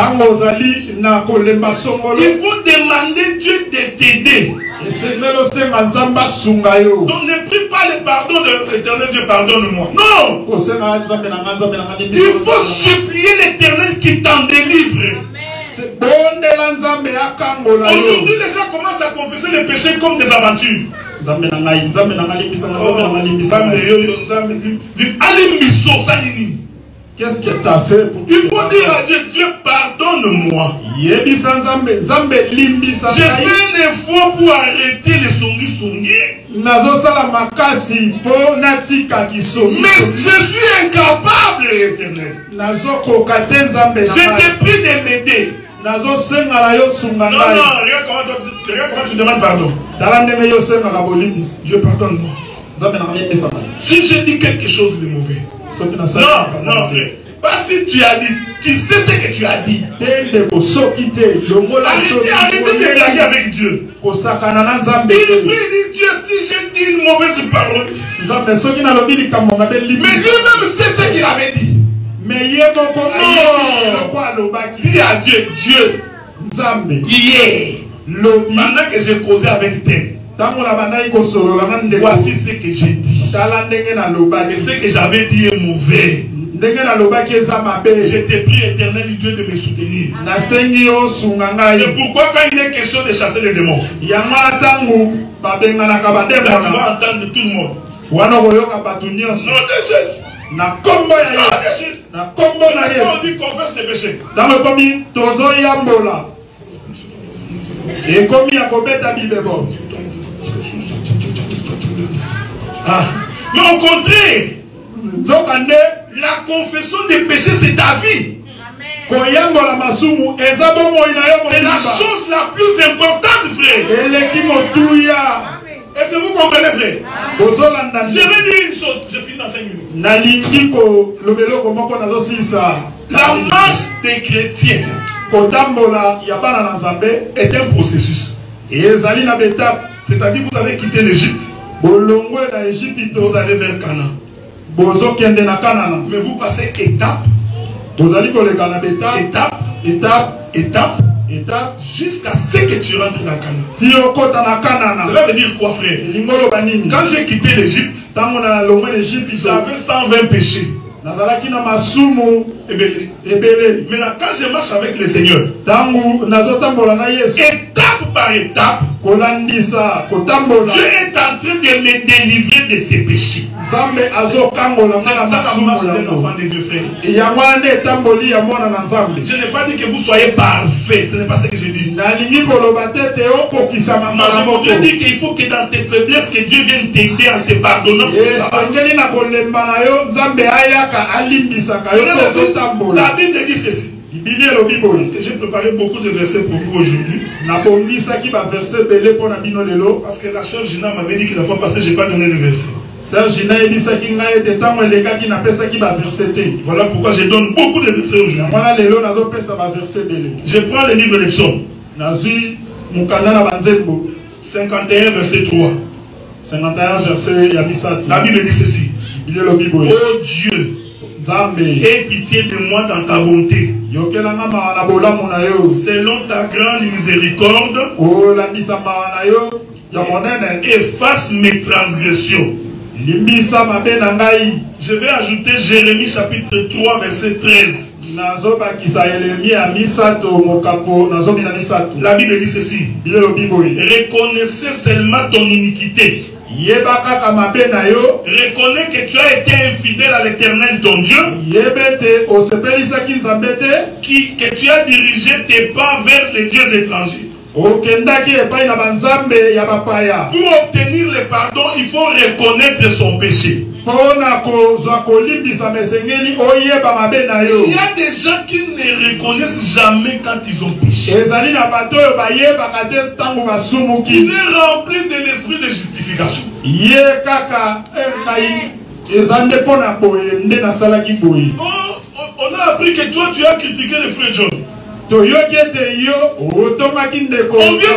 A: faut demander Dieu de t'aider. Donc ne prie pas le pardon de l'éternel Dieu, pardonne-moi. Non! Il faut supplier l'éternel qui t'en délivre. Aujourd'hui, les gens commencent à confesser les péchés comme des aventures.
B: Qu'est-ce que tu as fait pour
A: il faut dire à Dieu, Dieu pardonne-moi. J'ai fait un effort pour arrêter les sondiers. Mais je suis incapable, éternel. Je te prie de m'aider. Non, regarde comment tu demandes pardon. Dieu pardonne-moi. Si j'ai dit quelque chose de mauvais. Non, frère. Pas si tu as dit, tu sais ce que tu as dit. Arrêtez de blaguer avec Dieu. Il dit Dieu, si j'ai dit une mauvaise parole. Mais Dieu même sait ce qu'il avait dit. Non. Dis à Dieu, hier, maintenant que j'ai causé avec tel. Voici ce que j'ai dit. Et ce que j'avais dit est mauvais. Je te prie, éternel Dieu, de me soutenir. C'est pourquoi quand il est question de chasser les démons, tu vas entendre tout le monde. Non, on dit confesse les péchés. Mais au contraire, la confession des péchés, c'est ta vie. C'est la chose la plus importante, frère. Est-ce que vous comprenez, frère? Je vais dire une chose, je finis dans 5 minutes. La marche des chrétiens est un processus. C'est-à-dire que vous avez quitté l'Égypte. Vous allez vers Canaan. Mais vous passez étape, étape, jusqu'à ce que tu rentres dans Canaan. Cela veut dire quoi, frère? Quand j'ai quitté l'Égypte, j'avais 120 péchés. Maintenant, quand je marche avec le Seigneur, étape par étape, Dieu est en train de me délivrer de ses péchés. C'est ça la marche d'un enfant de Dieu, frère. Je n'ai pas dit que vous soyez parfait, ce n'est pas ce que j'ai dit. Je dis qu'il faut que dans tes faiblesses, que Dieu vienne t'aider en te pardonnant. La Bible dit ceci. Parce que j'ai préparé beaucoup de versets pour vous aujourd'hui. Parce que la soeur Gina m'avait dit que la fois passée, je n'ai pas donné de versets. Voilà pourquoi je donne beaucoup de versets aujourd'hui. Je prends le livre des psaumes. 51 verset 3. 51 verset la Bible dit ceci. Oh Dieu, aie pitié de moi dans ta bonté. Selon ta grande miséricorde, efface mes transgressions. Je vais ajouter Jérémie chapitre 3 verset 13. La Bible dit ceci. Reconnaissez seulement ton iniquité Reconnais que tu as été infidèle à l'Éternel ton Dieu. Que tu as dirigé tes pas vers les dieux étrangers. Pour obtenir le pardon, il faut reconnaître son péché. Il y a des gens qui ne reconnaissent jamais quand ils ont péché. Il est rempli de l'esprit de justification. On a appris que toi tu as critiqué le frère John. On vient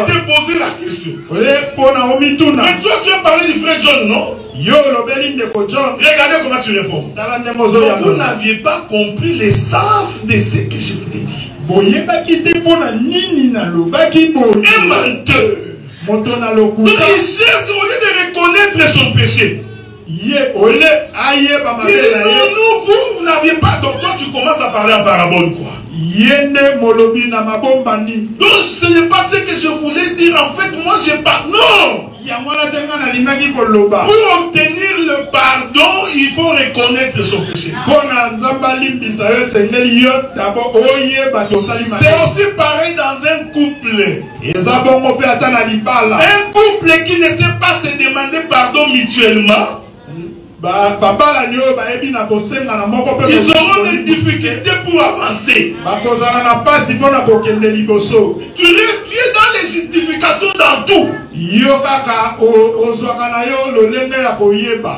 A: te poser la question. Mais toi tu as parlé du frère John, non? Regardez comment tu réponds. Donc, vous n'aviez pas compris l'essence de ce que je vous ai dit. Un menteur. Donc il cherche au lieu de reconnaître son péché. Il dit non, vous n'aviez pas. Donc toi tu commences à parler en parabole quoi. Donc ce n'est pas ce que je voulais dire. En fait moi je parle. Non. Pour obtenir le pardon, il faut reconnaître son péché. C'est aussi pareil dans un couple. Un couple qui ne sait pas se demander pardon mutuellement, ils auront des difficultés pour avancer. Tu es dans les justifications dans tout.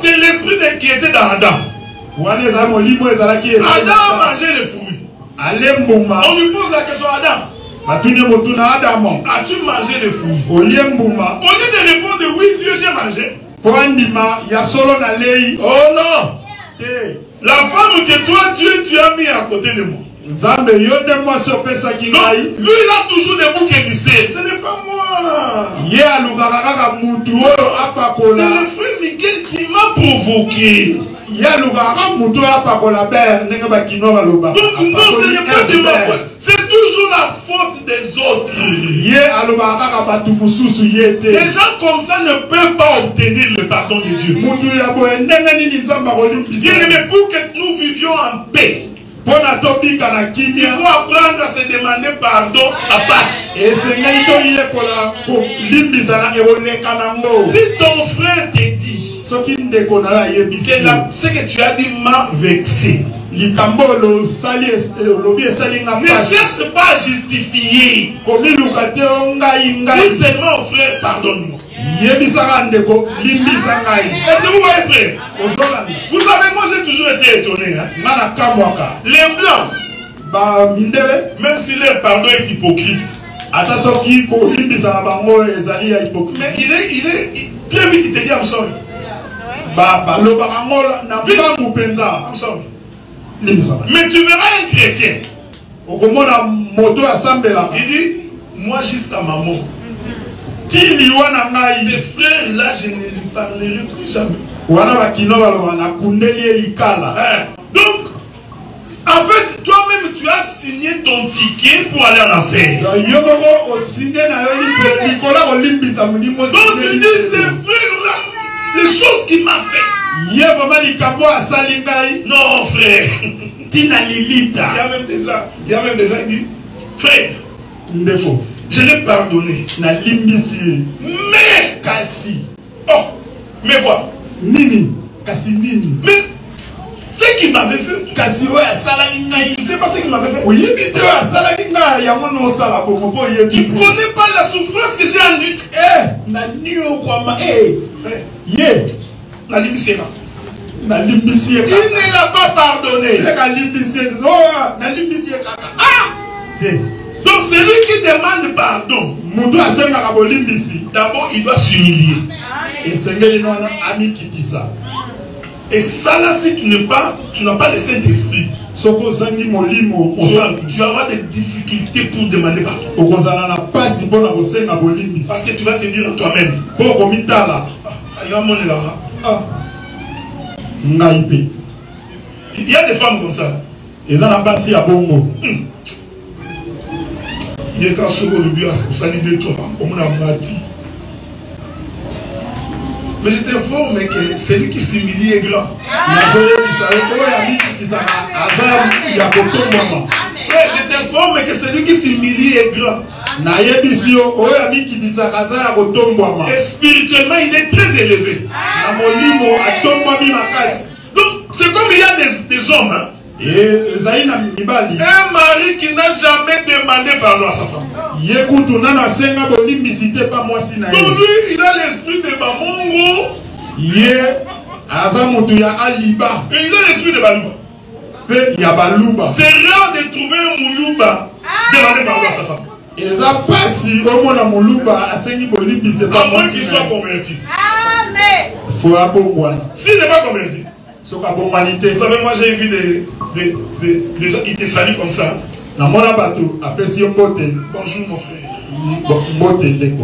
A: C'est l'esprit d'inquiété d'Adam. Adam a mangé les fruits. On lui pose la question, Adam, as-tu mangé les fruits? Au lieu de répondre oui, Dieu j'ai mangé. Oh non! La femme que toi, Dieu, tu as mis à côté de moi. Donc, lui, il a toujours des boucs émissés. Ce n'est pas moi. C'est le frère Miguel qui m'a provoqué. Donc, non, ce n'est pas de ma faute. C'est toujours la faute des autres. Les gens comme ça ne peuvent pas obtenir le pardon de Dieu. Bien aimé, pour que nous vivions en paix, il faut apprendre à se demander pardon à passe. Si ton frère te dit ce que tu as dit m'a vexé, ne cherche pas à justifier. Dis seulement au frère, pardonne-moi. Est-ce que vous voyez, frère? Vous savez, moi j'ai toujours été étonné. Les blancs, même si leur pardon est hypocrite, mais il est très vite, il te dit I'm sorry. I'm sorry. Mais tu verras un chrétien. Il dit, moi jusqu'à ma mort, ces frères-là, je ne lui parlerai plus jamais. Donc, en fait, toi-même, tu as signé ton ticket pour aller en enfer. Donc, tu dis, ces frères-là, les choses qu'il m'a fait. Non, frère. Il y a même des gens qui disent, frère, je l'ai pardonné. Mais, oh, mais quoi? Mais, ce qu'il m'avait fait, je ne sais pas ce qu'il m'avait fait. Tu ne connais pas la souffrance que j'ai en lui. Il ne l'a pas pardonné. Donc celui qui demande pardon, d'abord il doit s'humilier. Et ça là, si tu n'as pas le Saint-Esprit, tu auras des difficultés pour demander pardon. Parce que tu vas te dire à toi-même, il y a des femmes comme ça. Il y a Mais je t'informe que celui qui s'humilie est grand. Frère, je t'informe que celui qui s'humilie est grand. Et spirituellement, il est très élevé. Donc, c'est comme il y a des hommes. Hein? Un mari qui n'a jamais demandé pardon à sa femme. Donc lui, il a l'esprit de Bamongo. Et il a l'esprit de Baluba. C'est rare de trouver un Moulouba demander pardon à sa femme. À moins qu'il soit converti. S'il n'est pas converti. Vous savez, moi j'ai vu des gens qui te saluent comme ça. Bonjour mon frère.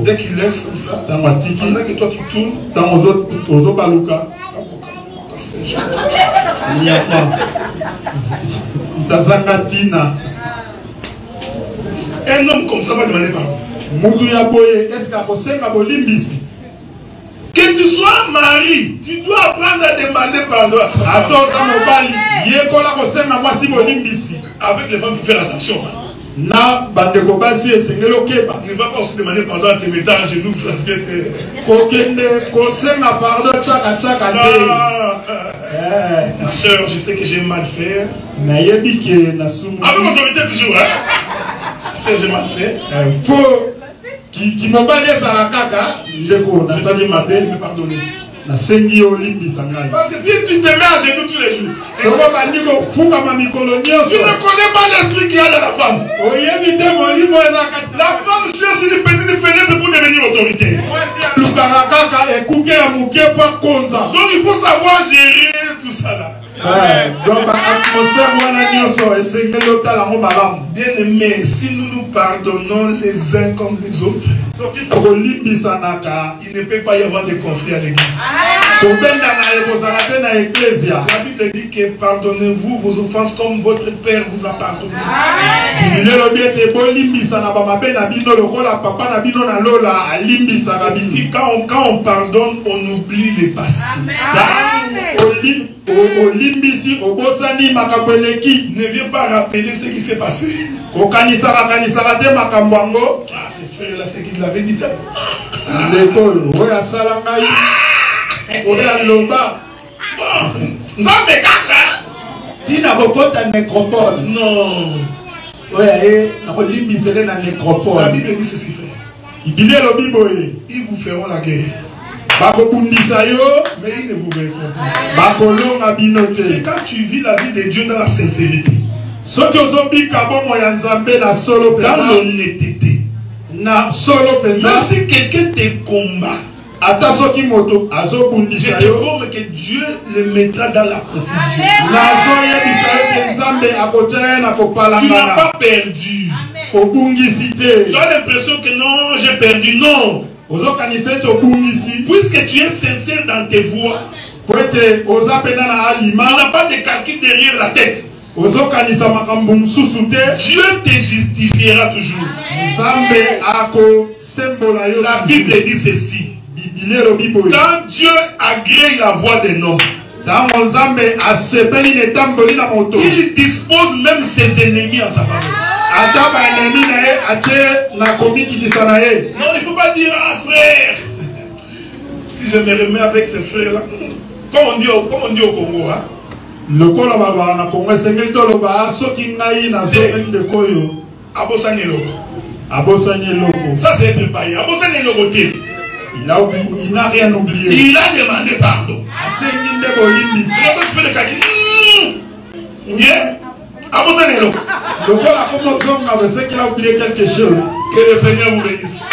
A: Dès qu'il laisse comme ça, pendant que toi tu tournes, un homme comme ça va demander pardon. Que tu sois mari, tu dois apprendre à demander pardon. Avec les femmes, il faut faire attention. Ne va pas aussi demander pardon en te mettant à genoux parce que ma soeur, je sais que j'ai mal fait. Avec autorité toujours, hein? C'est j'ai mal fait. Qui m'ont pas laissé à la caca, je vais me pardonner. Parce que si tu te mets à genoux tous les jours, tu ne connais pas l'esprit qu'il y a dans la femme. La femme cherche une petite fenêtre pour devenir autorité. Donc il faut savoir gérer tout ça là. Bien aimé, si nous nous pardonnons les uns comme les autres, il ne peut pas y avoir de conflit à l'église. La Bible dit que pardonnez-vous vos offenses comme votre Père vous a pardonné. Quand on pardonne, on oublie les passés. Ne viens pas rappeler ce qui s'est passé. Ah, ces frères-là, c'est qu'ils l'avaient dit. Non. La Bible dit ceci, frère. Ils vous feront la guerre. Mais ils ne vous verront pas. C'est quand tu vis la vie de Dieu dans la sincérité, dans l'honnêteté. Même si quelqu'un te combat, je t'informe que Dieu le mettra dans la confusion. Tu n'as pas perdu. Tu as l'impression que non, j'ai perdu. Non. Puisque tu es sincère dans tes voix, tu n'as pas de calcul derrière la tête. Dieu te justifiera toujours. La Bible dit ceci. Quand Dieu agrée la voix d'un homme, il dispose même ses ennemis en sa faveur. Non, il ne faut pas dire, ah frère, si je me remets avec ces frères-là, comme on dit au Congo, hein? Ça c'est être païen.
B: Il n'a rien oublié.
A: Il a demandé pardon.
B: Qu'il a oublié quelque chose.
A: Que le Seigneur vous bénisse.